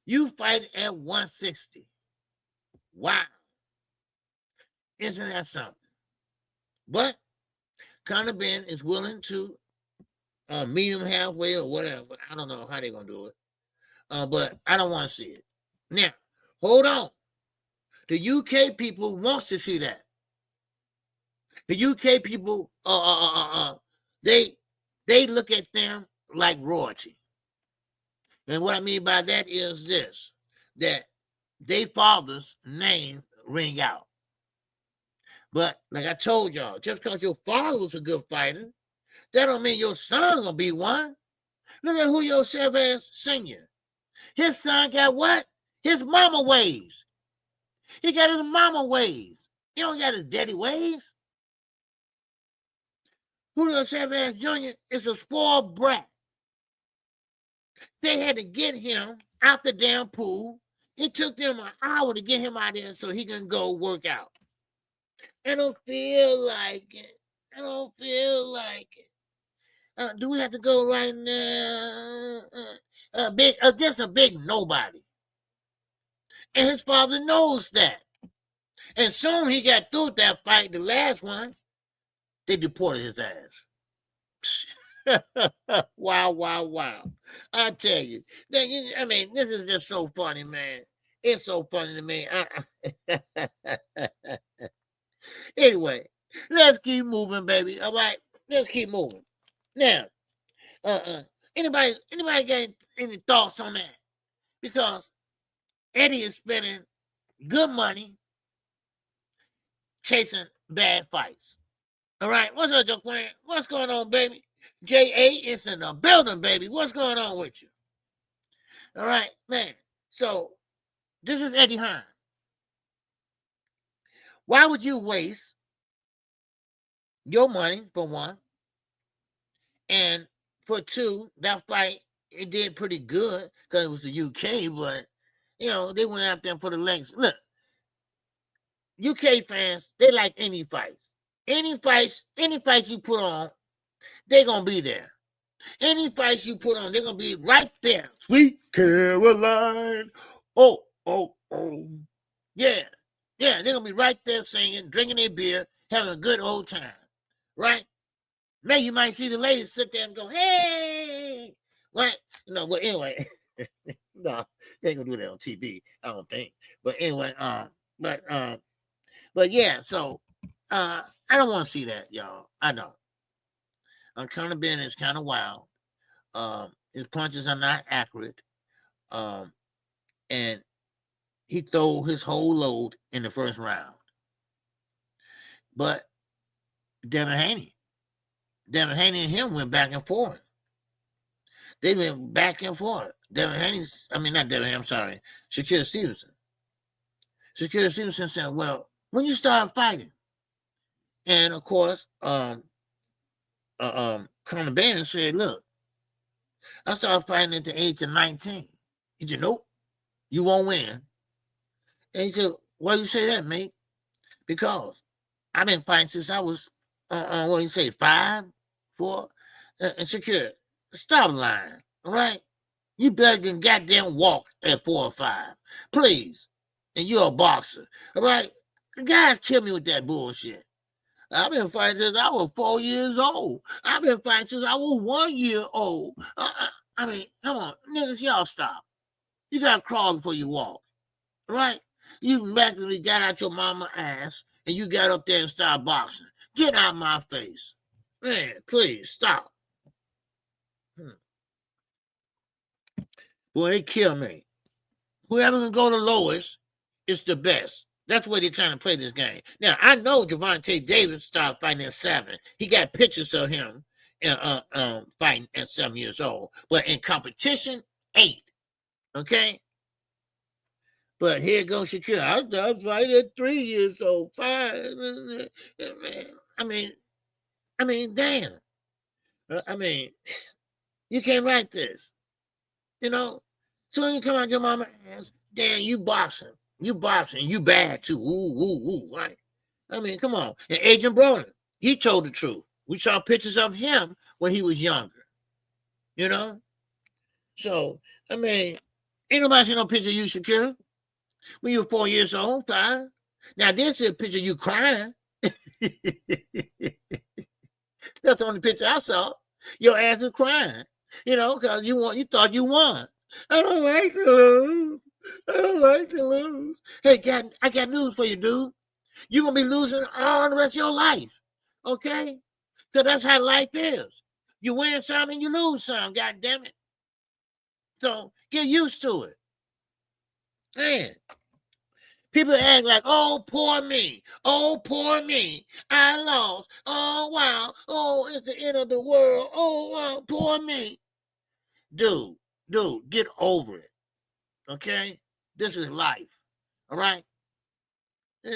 You fight at 160. Wow. Isn't that something? But Conor Ben is willing to meet him halfway or whatever. I don't know how they're going to do it. But I don't want to see it. Now, hold on. The UK people wants to see that. The UK people, they look at them like royalty. And what I mean by that is this, that their father's name ring out. But like I told y'all, just because your father was a good fighter, that don't mean your son gonna be one. Look at Julio Chavez Sr. His son got what? His mama ways. He got his mama ways. He don't got his daddy ways. Julio Chavez Jr. is a spoiled brat. They had to get him out the damn pool. It took them an hour to get him out there so he can go work out. I don't feel like it. I don't feel like it. Do we have to go right now? Just a big nobody. And his father knows that. And soon he got through with that fight, the last one, they deported his ass. Wow. I tell you. I mean, this is just so funny, man. It's so funny to me. Anyway, let's keep moving, baby. All right, let's keep moving. Now, anybody got any thoughts on that? Because Eddie is spending good money, chasing bad fights. All right, what's up, Joe Quinn? What's going on, baby? J.A. is in the building, baby. What's going on with you? All right, man. So this is Eddie Hearn. Why would you waste your money, for one, and for two, that fight, it did pretty good because it was the UK, but, you know, they went out there for the lengths. Look, UK fans, they like any fights. Any fights you put on, they're going to be there. Any fights you put on, they're going to be right there. Sweet Caroline. Oh. Yeah, they're going to be right there singing, drinking their beer, having a good old time, right? Maybe you might see the ladies sit there and go, hey, right? No, but anyway, no, they ain't going to do that on TV, I don't think. But anyway, but yeah, so I don't want to see that, y'all. I don't. Conor Ben is kind of wild. His punches are not accurate. And he threw his whole load in the first round. But Devin Haney and him went back and forth. They went back and forth. Shakur Stevenson. Shakur Stevenson said, well, when you start fighting, and of course, Conor Ben said, look, I started fighting at the age of 19. He said, nope, you won't win. And he said, why you say that, mate? Because I've been fighting since I was, 5, 4? And Shakur, stop lying, all right? You better than goddamn walk at 4 or 5, please. And you're a boxer, all right? The guys kill me with that bullshit. I've been fighting since I was 4 years old. I've been fighting since I was 1 year old. I mean, come on, niggas, y'all stop. You gotta crawl before you walk, right? You magically got out your mama ass and you got up there and started boxing. Get out my face. Man, please stop. Boy, it kill me. Whoever can go the lowest is the best. That's why they're trying to play this game. Now, I know Gervonta Davis started fighting at 7. He got pictures of him fighting at 7 years old. But in competition, 8. Okay? But here goes Shakur. I started fighting at 3 years old, 5. I mean, damn. I mean, you can't write this. You know? Soon you come out your mama's ass, damn, you boxing. You boxing. You bad too. Ooh, right? I mean, come on. And Agent Broner, he told the truth. We saw pictures of him when he was younger. You know? So, I mean, ain't nobody seen no picture of you, Shakur, when you were 4 years old, 5. Now, this is a picture of you crying. That's the only picture I saw. Your ass was crying. You know, because you thought you won. I don't like to lose. Hey, I got news for you, dude. You're going to be losing all the rest of your life. Okay? Because that's how life is. You win some and you lose some, God damn it. So get used to it. Man. People act like, oh, poor me. Oh, poor me. I lost. Oh, wow. Oh, it's the end of the world. Oh, wow. Poor me. Dude, get over it. Okay? This is life. All right? I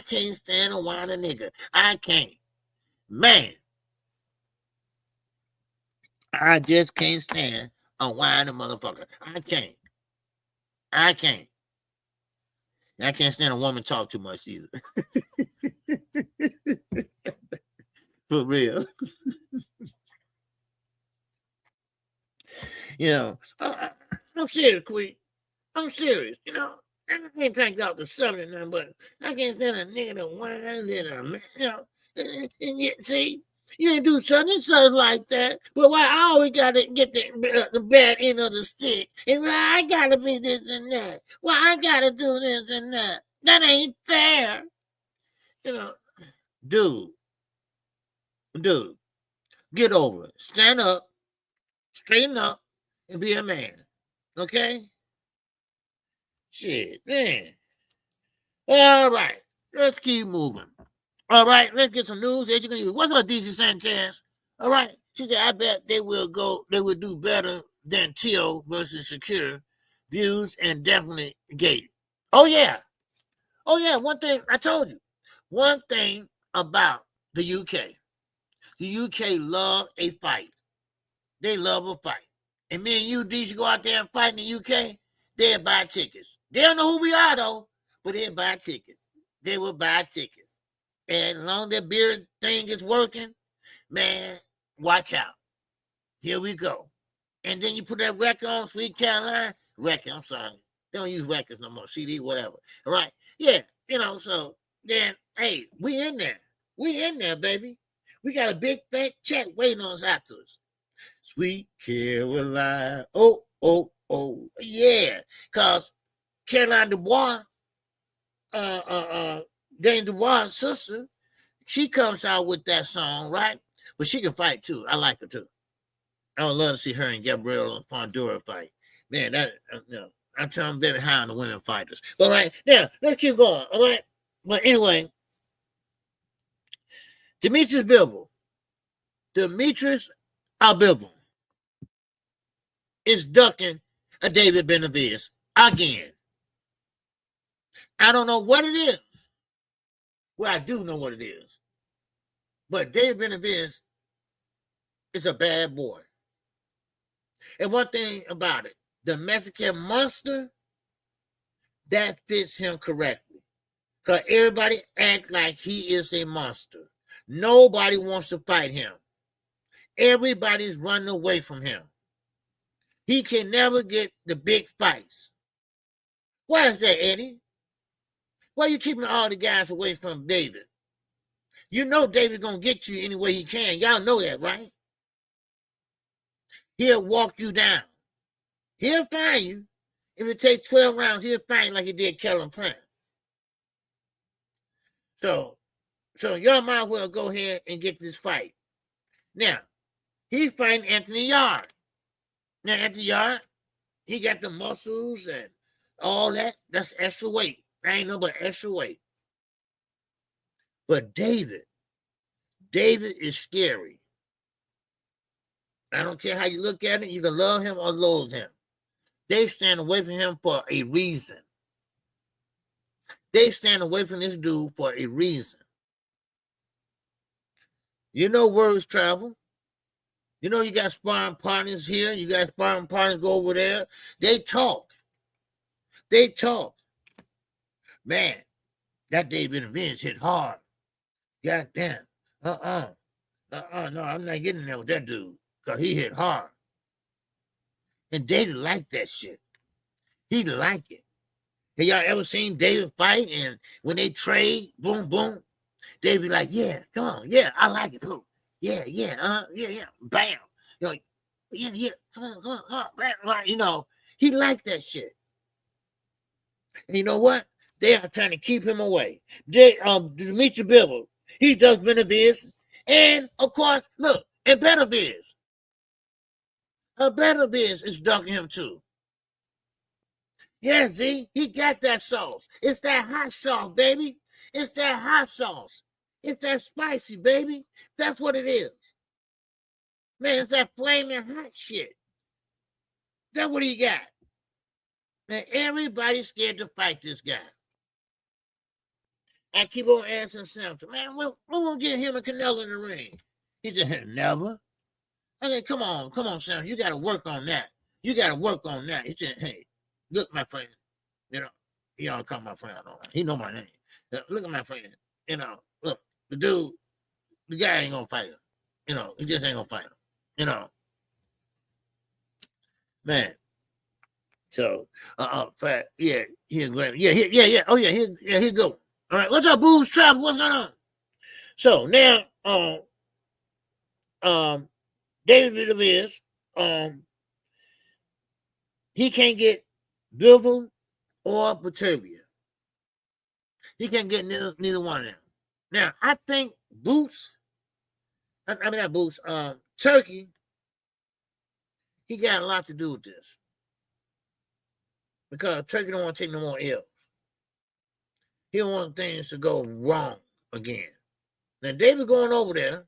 can't stand a whining nigga. I can't. Man. I just can't stand a whining motherfucker. I can't. I can't stand a woman talk too much either. For real. You know, I'm serious, Queen. I'm serious, you know. I can't drink out the sun or nothing, but I can't stand a nigga that whines and a man, you know. And yet, see, you didn't do something like that. But why I always got to get the bad end of the stick? And why I got to be this and that? Why I got to do this and that? That ain't fair. You know, dude, get over it. Stand up, straighten up, and be a man. Okay? Shit, man. All right. Let's keep moving. All right, let's get some news that you can use. What's up, DC Sanchez? All right. She said, I bet they will do better than Tio versus Shakur. Views and definitely Gate. Oh, yeah. Oh, yeah. One thing I told you. One thing about the UK. The UK love a fight. They love a fight. And me and you, DC, go out there and fight in the UK, they'll buy tickets. They don't know who we are, though, but they'll buy tickets. They will buy tickets. And as long as that beer thing is working, man, watch out. Here we go. And then you put that record on, Sweet Caroline. Record, I'm sorry. They don't use records no more, CD, whatever. All right? Yeah, so then, hey, we in there. We in there, baby. We got a big fat check waiting on us after us. Sweet Caroline. Oh, oh, oh. Yeah. Because Caroline Dubois, Dane Dubois' sister, she comes out with that song, right? But she can fight too. I like her too. I would love to see her and Gabrielle Fondura fight. Man, I'm telling them very high on the women fighters. All right, now let's keep going. All right, but anyway, Demetrius Bivol is ducking a David Benavidez again. I don't know what it is. Well, I do know what it is. But David Benavidez is a bad boy. And one thing about it, the Mexican monster, that fits him correctly. Because everybody act like he is a monster. Nobody wants to fight him. Everybody's running away from him. He can never get the big fights. Why is that, Eddie? Why are you keeping all the guys away from David? You know David's going to get you any way he can. Y'all know that, right? He'll walk you down. He'll find you. If it takes 12 rounds, he'll find you like he did Kellen Plant. So y'all might as well go ahead and get this fight. Now, he's fighting Anthony Yard. Now, Anthony Yard, he got the muscles and all that. That's extra weight. That ain't no but extra weight. But David is scary. I don't care how you look at it. You can love him or loathe him. They stand away from him for a reason. They stand away from this dude for a reason. You know words travel. You know you got sparring partners here. You got sparring partners go over there. They talk. Man, that David Benavidez hit hard. God damn. No, I'm not getting there with that dude. Because he hit hard. And David liked that shit. He liked it. Have y'all ever seen David fight? And when they trade, boom, boom, they be like, yeah, come on. Yeah, I like it. Cool. Yeah. Bam. Yeah. Come on. Bam. He liked that shit. And you know what? They are trying to keep him away. Demetrius Bivol, he does Benavidez. And, of course, look, and Benavidez. Benavidez is ducking him too. Yeah, Z, he got that sauce. It's that hot sauce, baby. It's that hot sauce. It's that spicy, baby. That's what it is. Man, it's that flaming hot shit. That's what he got. Man, everybody's scared to fight this guy. I keep on asking Samson, man, when will get him and Canelo in the ring? He said, never. I said, come on, Sam. You got to work on that. He said, hey, look, my friend. He don't call my friend. He know my name. Look at my friend. Look, the guy ain't going to fight him. He just ain't going to fight him. Man. So, yeah, he's great. Yeah. Oh, yeah, here go. All right, what's up, Booze Travel? What's going on? So, now, David Benavidez, he can't get Bivol or Batavia. He can't get neither one of them. Now, I think Turkey, he got a lot to do with this. because Turkey don't want to take no more L's. He don't want things to go wrong again. Now, David going over there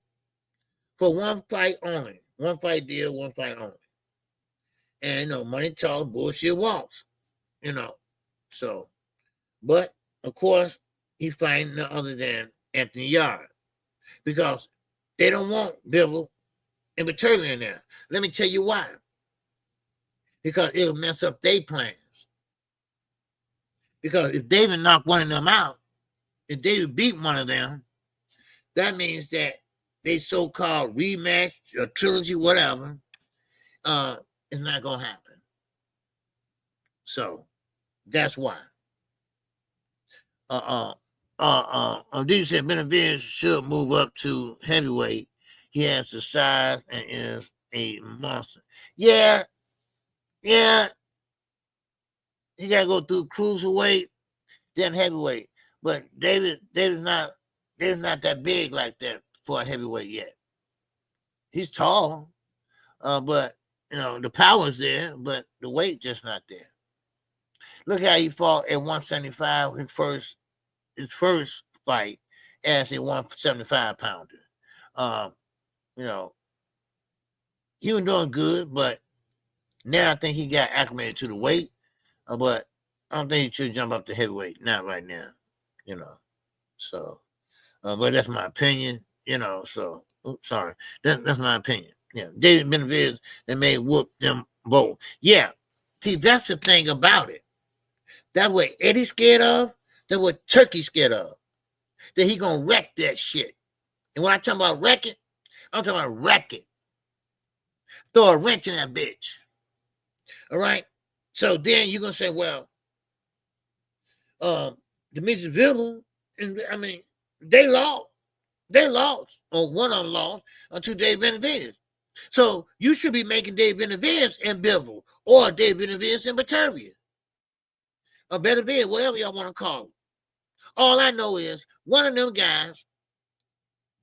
for one fight only. One fight deal, one fight only. And, money talk, bullshit walks, So, but, of course, he's fighting none other than Anthony Yard because they don't want Bivol and Viterbi in there. Let me tell you why. Because it'll mess up their plans. Because if David knocked one of them out, if David beat one of them, that means that they so-called rematch or trilogy, whatever, is not going to happen. So that's why. These said Benavidez should move up to heavyweight. He has the size and is a monster. Yeah. He got to go through cruiserweight, then heavyweight. But David's not that big like that for a heavyweight yet. He's tall, but the power's there, but the weight just not there. Look how he fought at 175 his first fight as a 175 pounder. He was doing good, but now I think he got acclimated to the weight. But I don't think he should jump up to heavyweight, not right now. So, but that's my opinion. So sorry, that's my opinion. Yeah, David Benavidez, they may whoop them both. Yeah, see, that's the thing about it. That what Eddie's scared of, that what Turkey's scared of. That he gonna wreck that shit. And when I talk about wreck it, I'm talking about wreck it. Throw a wrench in that bitch. All right. So then you're gonna say, well, Demetrius Bivol, they lost. They lost, or one of them lost, to Dave Benavidez. So you should be making Dave Benavidez and Bivol, or Dave Benavidez and Viterbi, or Benavidez, whatever y'all want to call him. All I know is one of them guys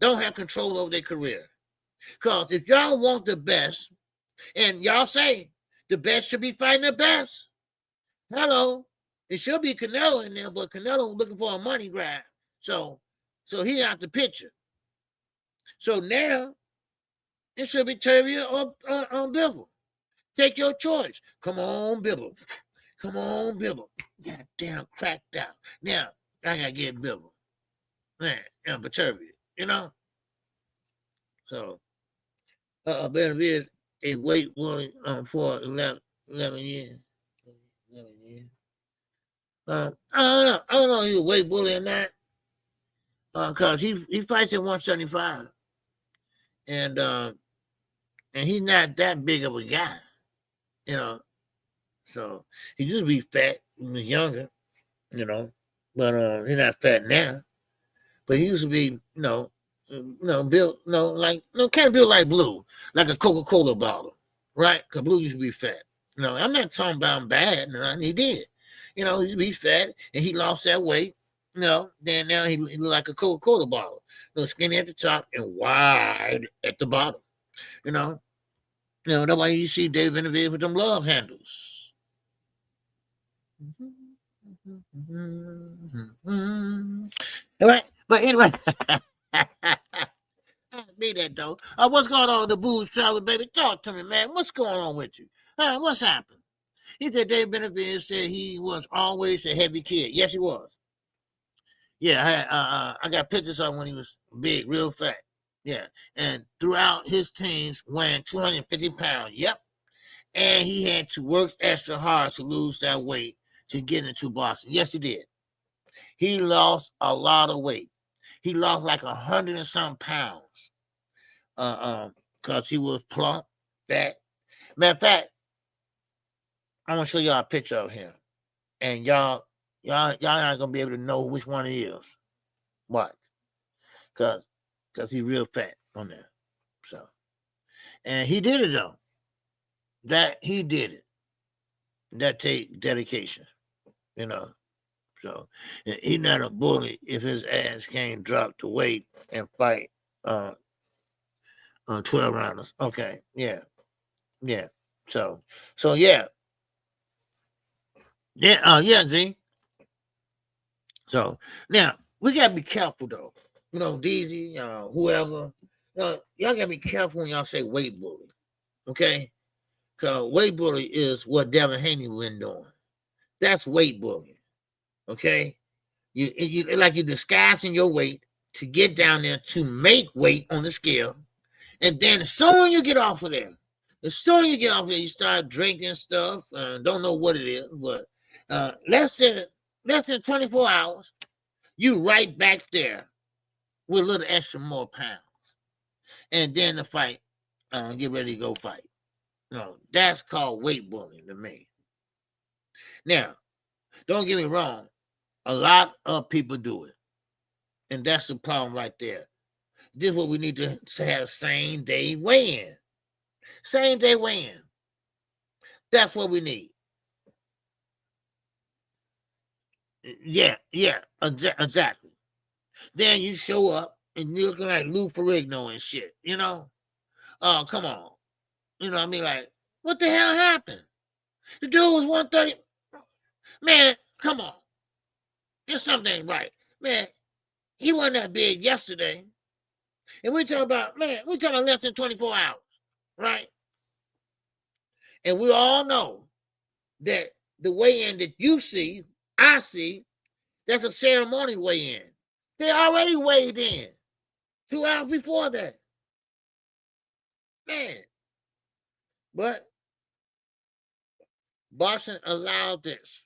don't have control over their career. Because if y'all want the best, and y'all say the best should be fighting the best, hello, it should be Canelo in there, but Canelo looking for a money grab. So he out the picture. So now it should be Turkey or Bivol. Take your choice. Come on, Bivol. Come on, Bivol. Goddamn cracked out. Now I gotta get Bivol. Man, but Turkey, So Benavidez a weight willing for 11 years. 11 years. I don't know if he's a weight bully or not. Because he fights at 175. And he's not that big of a guy, So he used to be fat when he was younger, but he's not fat now. But he used to be, built, kind of built like Blue, like a Coca-Cola bottle, right? Because Blue used to be fat. I'm not talking about him bad. He did. He used to be fat, and he lost that weight. Then now he look like a Coca-Cola bottle. Skinny at the top and wide at the bottom. That's why you see Dave Benavidez with them love handles. All right, but anyway, be that though. What's going on with the booze traveler, baby? Talk to me, man. What's going on with you? What's happened? He said Dave Benavidez said he was always a heavy kid. Yes, he was. Yeah, I got pictures of him when he was big, real fat. Yeah, and throughout his teens, weighing 250 pounds. Yep, and he had to work extra hard to lose that weight to get into boxing. Yes, he did. He lost a lot of weight. He lost like 100 and some pounds. Because he was plump, fat. Matter of fact, I'm gonna show y'all a picture of him, and y'all not gonna be able to know which one it is. What? Because he's real fat on there. So, and he did it though. That he did it. That take dedication, So he's not a bully if his ass can't drop the weight and fight 12 rounders. Okay, yeah. So yeah. Yeah, Z. So now we gotta be careful though. You know, DZ, whoever, y'all gotta be careful when y'all say weight bully. Okay? Cause weight bully is what Devin Haney been doing. That's weight bullying. Okay? You like you're disguising your weight to get down there to make weight on the scale. And then as soon as you get off of there, you start drinking stuff. Don't know what it is, but less than 24 hours, you right back there with a little extra more pounds. And then the fight, get ready to go fight. No, that's called weight bullying to me. Now, don't get me wrong. A lot of people do it. And that's the problem right there. This is what we need to have same day weigh-in. Same day weigh-in. That's what we need. Yeah, exactly. Then you show up and you're looking like Lou Ferrigno and shit, you know? Oh, come on. You know what I mean? Like, what the hell happened? The dude was 130. Man, come on. There's something right. Man, he wasn't that big yesterday. And we're talking about less than 24 hours, right? And we all know that the weigh-in that you see, I see, that's a ceremony weigh-in. They already weighed in 2 hours before that. Man. But boxing allowed this.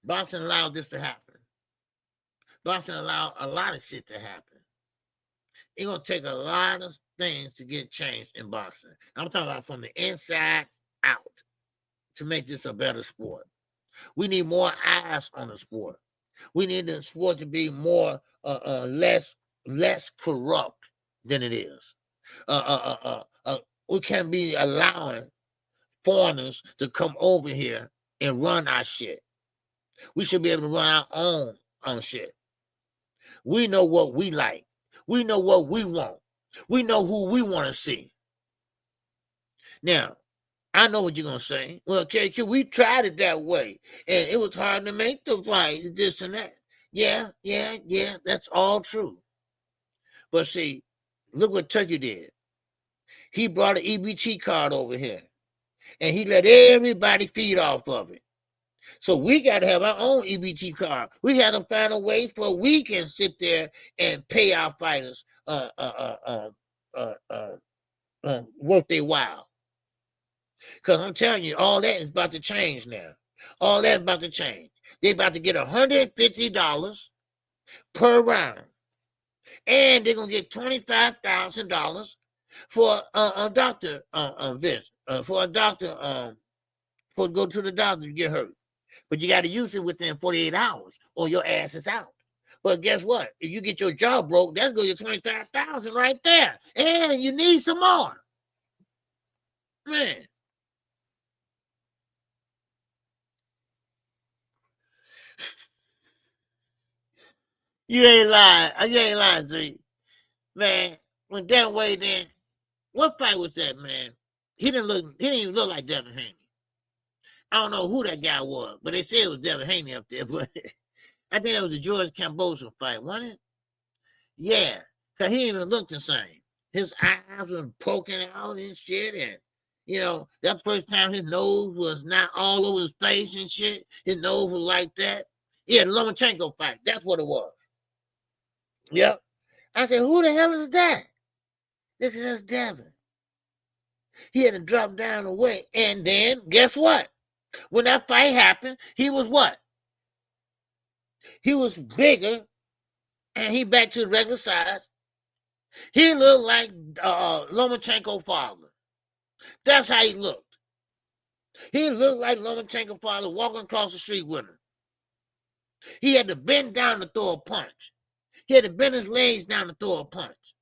Boxing allowed this to happen. Boxing allowed a lot of shit to happen. It's going to take a lot of things to get changed in boxing. I'm talking about from the inside out to make this a better sport. We need more eyes on the sport. We need the sport to be more less corrupt than it is. We can't be allowing foreigners to come over here and run our shit. We should be able to run our own shit. We know what we like. We know what we want. We know who we want to see. Now, I know what you're going to say. Well, KQ, we tried it that way, and it was hard to make the fight, this and that. Yeah, that's all true. But see, look what Turkey did. He brought an EBT card over here, and he let everybody feed off of it. So we got to have our own EBT card. We got to find a way for we can sit there and pay our fighters worth their while. Because I'm telling you, all that is about to change now. All that is about to change. They're about to get $150 per round. And they're going to get $25,000 for a doctor visit. For a doctor, for to go to the doctor to get hurt. But you got to use it within 48 hours or your ass is out. But guess what? If you get your jaw broke, that's going to get $25,000 right there. And you need some more. Man. You ain't lying, Z. Man, when Devin weighed in, what fight was that, man? He didn't even look like Devin Haney. I don't know who that guy was, but they said it was Devin Haney up there. But I think it was the George Kambosos fight, wasn't it? Yeah, because he didn't even look the same. His eyes were poking out and shit, and that's the first time his nose was not all over his face and shit. His nose was like that. Yeah, the Lomachenko fight. That's what it was. Yep. I said, who the hell is that? This is Devin. He had to drop down the weight. And then, guess what? When that fight happened, he was what? He was bigger, and he back to the regular size. He looked like Lomachenko's father. That's how he looked. He looked like Lomachenko's father walking across the street with him. He had to bend down to throw a punch. He had to bend his legs down to throw a punch.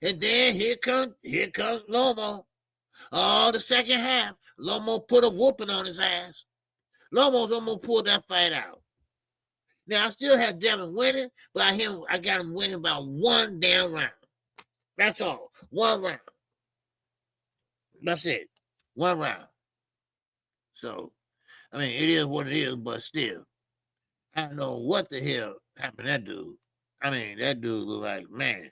And then here comes Lomo. Oh, the second half. Lomo put a whooping on his ass. Lomo's almost pulled that fight out. Now, I still have Devin winning, but I got him winning by one damn round. That's all. One round. That's it. One round. So, I mean, it is what it is, but still, I don't know what the hell happened to that dude. I mean, that dude look like, man,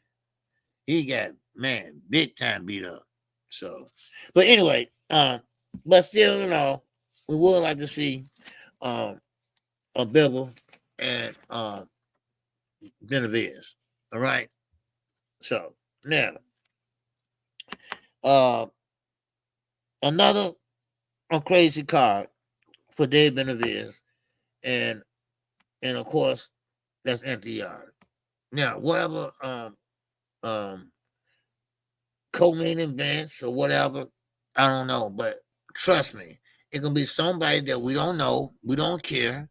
he got, man, big time beat up. So, but anyway, but still, you know, we would like to see a Bivol and Benavidez. All right. So now, another crazy card for Dave Benavidez, and of course that's empty yard. Now, whatever co-main events or whatever, I don't know, but trust me, it can be somebody that we don't know, we don't care,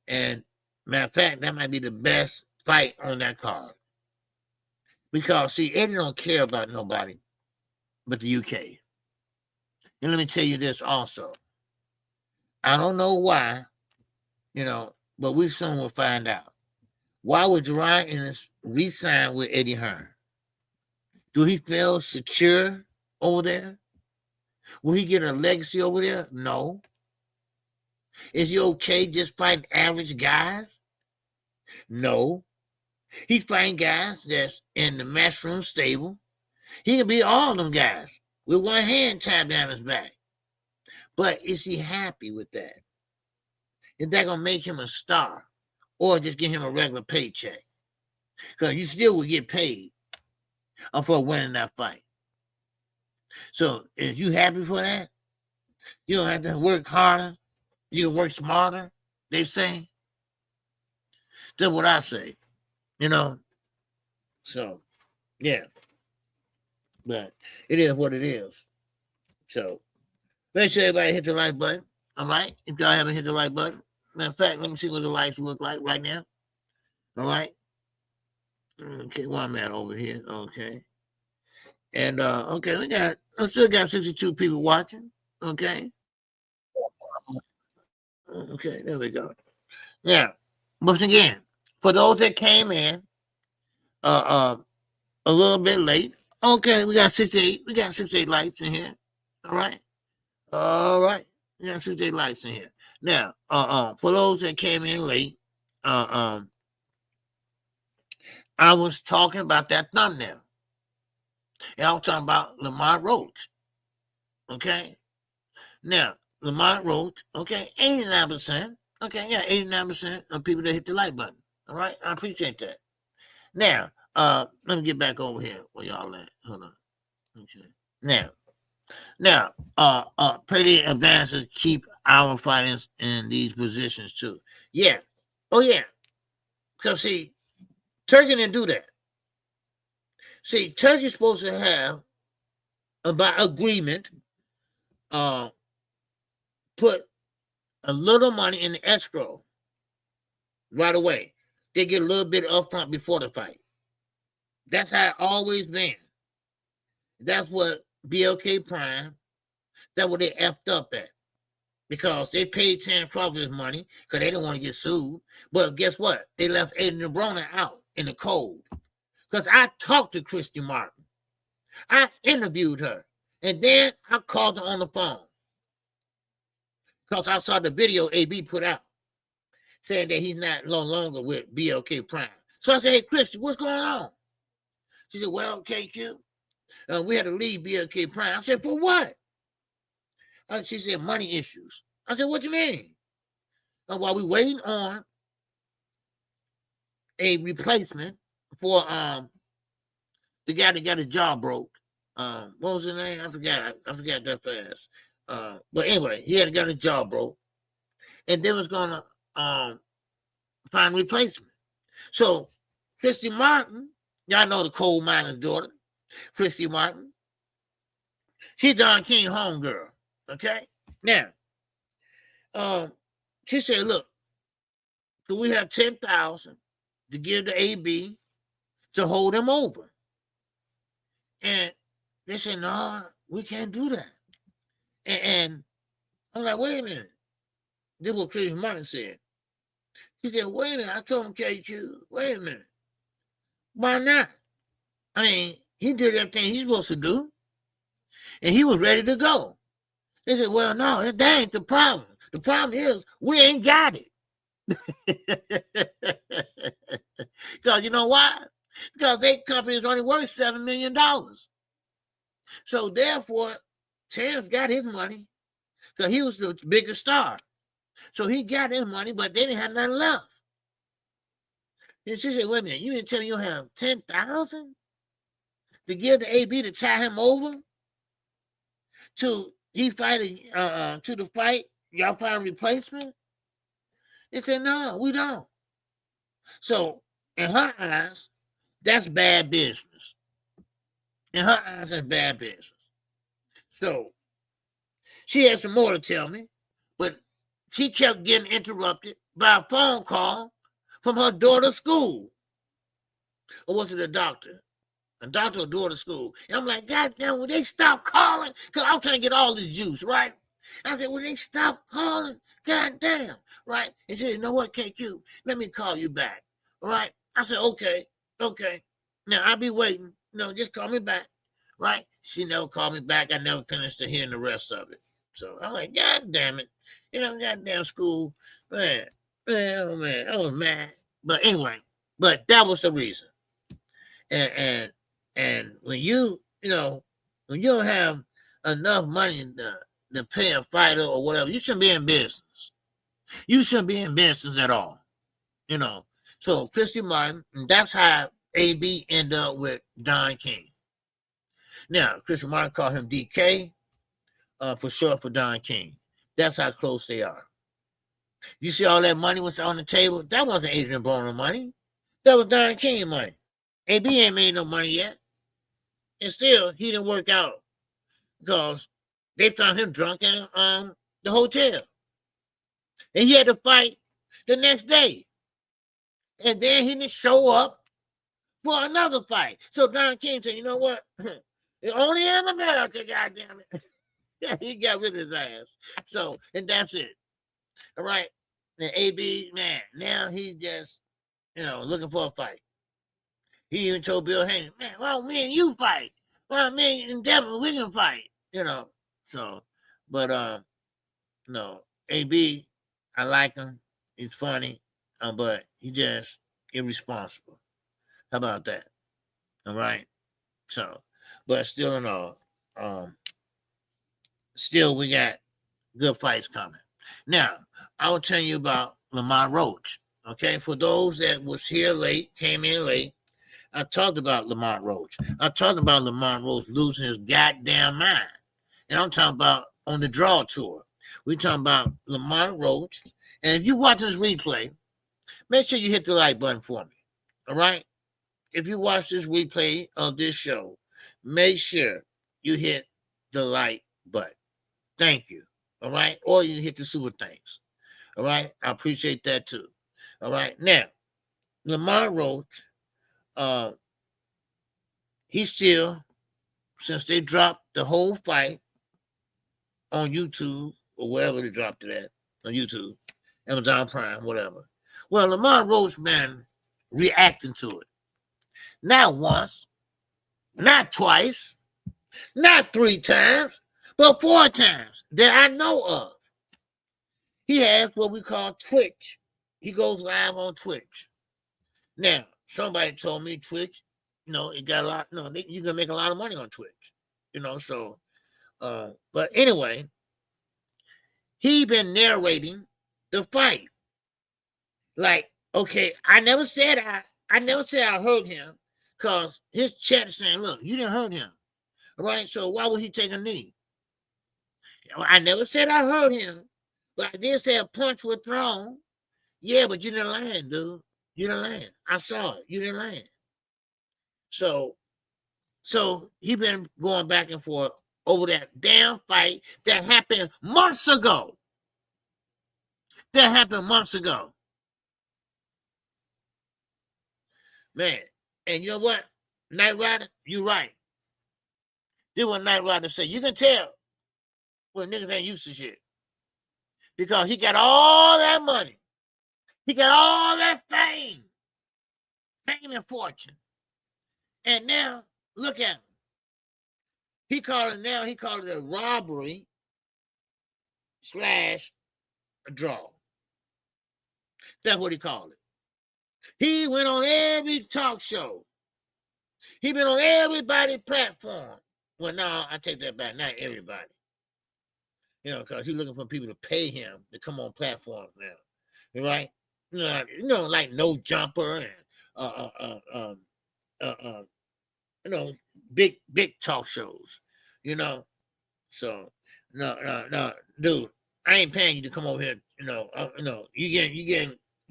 and matter of fact, that might be the best fight on that card. Because see, Eddie don't care about nobody but the UK. And let me tell you this also. I don't know why, you know, but we soon will find out. Why would Jerron Ennis re-sign with Eddie Hearn? Do he feel secure over there? Will he get a legacy over there? No. Is he okay just fighting average guys? No. He's fighting guys that's in the matchroom stable. He can beat all them guys with one hand tied down his back. But is he happy with that? Is that going to make him a star or just give him a regular paycheck? Because you still will get paid for winning that fight. So is you happy for that? You don't have to work harder. You can work smarter, they say. That's what I say, you know. So, yeah. But it is what it is. So, make sure everybody hit the like button. All right? If y'all haven't hit the like button. Matter of fact, let me see what the likes look like right now. All right? Okay, where I'm at over here. Okay. And, okay, I still got 62 people watching. Okay. Okay, there we go. Yeah. But again, for those that came in a little bit late, okay, we got 68. We got 68 lights in here. All right. All right. We got 68 lights in here. Now, for those that came in late, I was talking about that thumbnail. And I was talking about Lamont Roach. Okay. Now, Lamont Roach, okay, 89%. Okay, yeah, 89% of people that hit the like button. All right, I appreciate that. Now, let me get back over here where y'all at. Hold on. Okay. Now, pretty advances keep our fighters in these positions too. Yeah. Oh yeah. Because see, Turkey didn't do that. See, Turkey's supposed to have by agreement, put a little money in the escrow right away. They get a little bit upfront before the fight. That's how it always been. That's what BLK Prime, that's what they effed up at. Because they paid Terrence Crawford his money because they didn't want to get sued. But guess what? They left Aiden Nebrona out in the cold. Because I talked to Christy Martin. I interviewed her. And then I called her on the phone. Because I saw the video AB put out saying that he's not no longer with BLK Prime. So I said, hey, Christy, what's going on? She said, well, KQ, we had to leave BLK Prime. I said, for what? She said, money issues. I said, what you mean? While we waiting on a replacement for the guy that got his jaw broke. What was his name? I forgot that fast. But anyway, he had got his jaw broke. And then was gonna find replacement. So Christy Martin, y'all know the coal miner's daughter, Christy Martin. She's Don King homegirl. Okay? Now, she said, look, so we have 10,000 to give to AB to hold him over. And they said, no, we can't do that. And I'm like, wait a minute. This is what Christy Martin said. She said, wait a minute. I told him, KQ, wait a minute. Why not? I mean, he did everything he's supposed to do. And he was ready to go. They said, well, no, that ain't the problem. The problem is we ain't got it. Because you know why? Because their company is only worth $7 million. So therefore, Terrence got his money because he was the biggest star. So he got his money, but they didn't have nothing left. And she said, wait a minute, you didn't tell me you have 10,000 to give to AB to tie him over to he fighting to the fight, y'all find a replacement? They said, no, we don't. So in her eyes, that's bad business. In her eyes, that's bad business. So she had some more to tell me, but she kept getting interrupted by a phone call from her daughter's school. Or was it a doctor? A doctor or daughter's school. And I'm like, God damn, will they stop calling? Because I'm trying to get all this juice, right? I said, will they stop calling? God damn, right? And she said, you know what, KQ, let me call you back, all right? I said, okay. Now, I'll be waiting. No, just call me back, right? She never called me back. I never finished to hearing the rest of it. So I'm like, God damn it. You know, goddamn school. Man, oh man, I was mad. But anyway, but that was the reason. And when you when you don't have enough money to pay a fighter or whatever, you shouldn't be in business. You shouldn't be in business at all. You know. So Christy Martin, and that's how AB ended up with Don King. Now, Christy Martin called him DK for short for Don King. That's how close they are. You see all that money was on the table? That wasn't Adrian Broner money. That was Don King money. AB ain't made no money yet. And still, he didn't work out because they found him drunk in the hotel. And he had to fight the next day. And then he didn't show up for another fight. So Don King said, you know what? Only in America, goddammit. Yeah, he got rid of his ass. So, and that's it. All right. And AB, man, now he just, looking for a fight. He even told Bill Haney, man, well, me and you fight. Well, me and Devin, we can fight, So, but, no, AB, I like him. He's funny, but he just irresponsible. How about that? All right. So, but still in all, still we got good fights coming. Now, I will tell you about Lamont Roach. Okay, for those that was here late, came in late, I talked about Lamont Roach. I talked about Lamont Roach losing his goddamn mind. And I'm talking about on the draw tour. We're talking about Lamont Roach. And if you watch this replay, make sure you hit the like button for me. All right? If you watch this replay of this show, make sure you hit the like button. Thank you. All right? Or you hit the super thanks. All right? I appreciate that too. All right? Now, Lamont Roach, he still, since they dropped the whole fight on YouTube or wherever they dropped it at, on YouTube, Amazon Prime, whatever. Well, Lamont Roach, man, reacting to it. Not once, not twice, not 3 times, but 4 times that I know of. He has what we call Twitch. He goes live on Twitch. Now, somebody told me Twitch, it got a lot, you can make a lot of money on Twitch, so, but anyway, he been narrating the fight. Like, okay, I never said I hurt him because his chat is saying, look, you didn't hurt him. All right, so why would he take a knee? I never said I hurt him, but I did say a punch was thrown. Yeah, but you didn't land, dude. You didn't land. I saw it. You didn't land. So he been going back and forth over that damn fight that happened months ago. Man, and you know what? Knight Rider, you right. This what Knight Rider say. You can tell when niggas ain't used to shit. Because he got all that money. He got all that fame and fortune. And now, look at him. He called it a robbery / a draw. That's what he called it. He went on every talk show. He been on everybody's platform. Well, no, I take that back. Not everybody. Because he's looking for people to pay him to come on platforms now. Right? Like No Jumper and big talk shows. So no, dude, I ain't paying you to come over here. You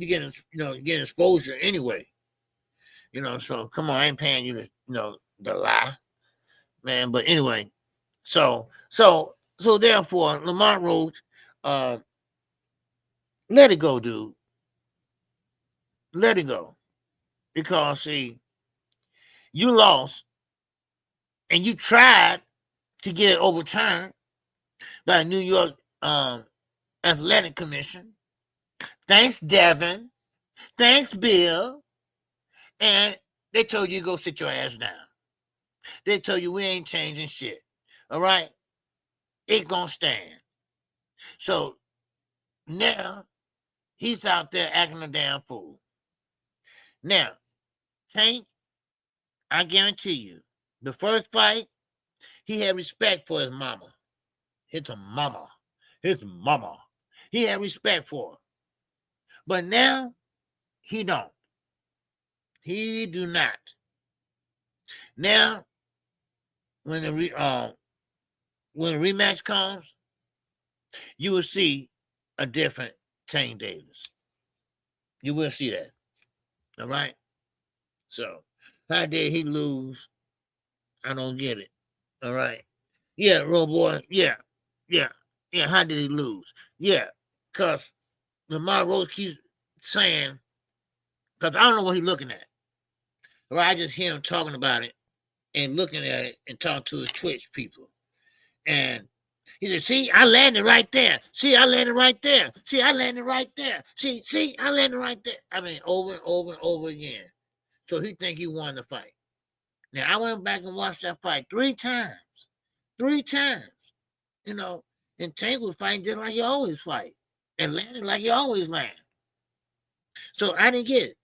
getting exposure anyway. So come on, I ain't paying you to to lie, man. But anyway, so therefore, Lamont Roach, let it go, dude. Let it go, because see, you lost, and you tried to get it overturned by New York Athletic Commission. Thanks, Devin. Thanks, Bill. And they told you to go sit your ass down. They told you we ain't changing shit. All right? It gonna stand. So now he's out there acting a damn fool. Now, Tank, I guarantee you, the first fight, he had respect for his mama. His mama. He had respect for her. But now, he don't. He do not. Now, when the rematch comes, you will see a different Tank Davis. You will see that. All right? So, how did he lose? I don't get it. All right? Yeah, real boy. Yeah. How did he lose? Yeah, because Lamont Roach keeps saying, because I don't know what he's looking at. Well, I just hear him talking about it and looking at it and talking to his Twitch people. And he said, see, I landed right there. See, I landed right there. See, I landed right there. See, I landed right there. I mean, over and over and over again. So he think he won the fight. Now, I went back and watched that fight 3 times. 3 times. And Tank was fighting just like he always fight. And landing like he always land. So I didn't get it.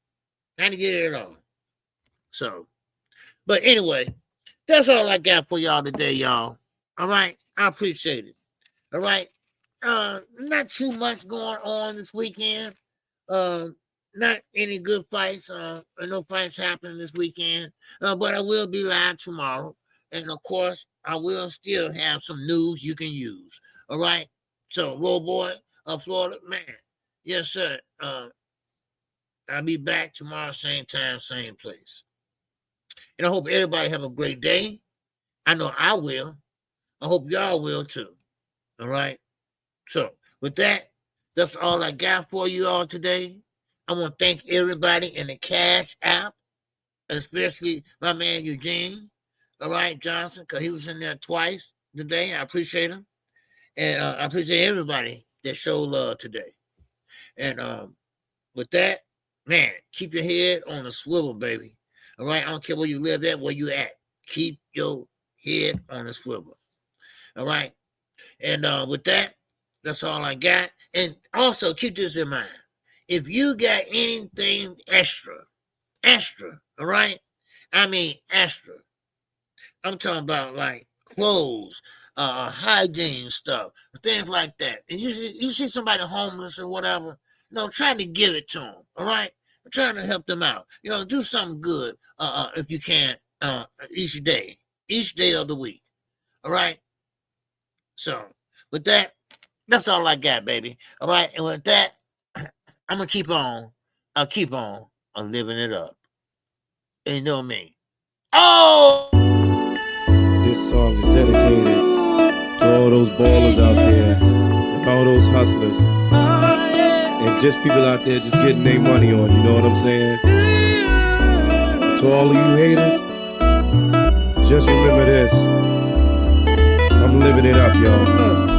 I didn't get it at all. So, but anyway, that's all I got for y'all today, y'all. All right? I appreciate it. All right? Not too much going on this weekend. Not any good fights. No fights happening this weekend. But I will be live tomorrow. And of course, I will still have some news you can use. All right? So, Roll Boy of Florida, man. Yes, sir. I'll be back tomorrow, same time, same place. And I hope everybody have a great day. I know I will. I hope y'all will too. All right? So, with that, that's all I got for you all today. I want to thank everybody in the Cash app, especially my man Eugene, all right, Johnson, because he was in there twice today. I appreciate him. And I appreciate everybody that showed love today. And with that, man, keep your head on the swivel, baby. All right? I don't care where you live at, where you at. Keep your head on the swivel. All right? And with that, that's all I got. And also, keep this in mind. If you got anything extra, all right? I mean extra. I'm talking about like clothes, hygiene stuff, things like that. And you see somebody homeless or whatever, try to give it to them, all right? I'm trying to help them out. Do something good if you can each day of the week, all right? So, with that, that's all I got, baby, all right? And with that, I'm going to keep on living it up. And you know what I mean? Oh! This song is dedicated to all those ballers out there and all those hustlers and just people out there just getting their money on, you know what I'm saying? To all of you haters, just remember this. I'm living it up, y'all.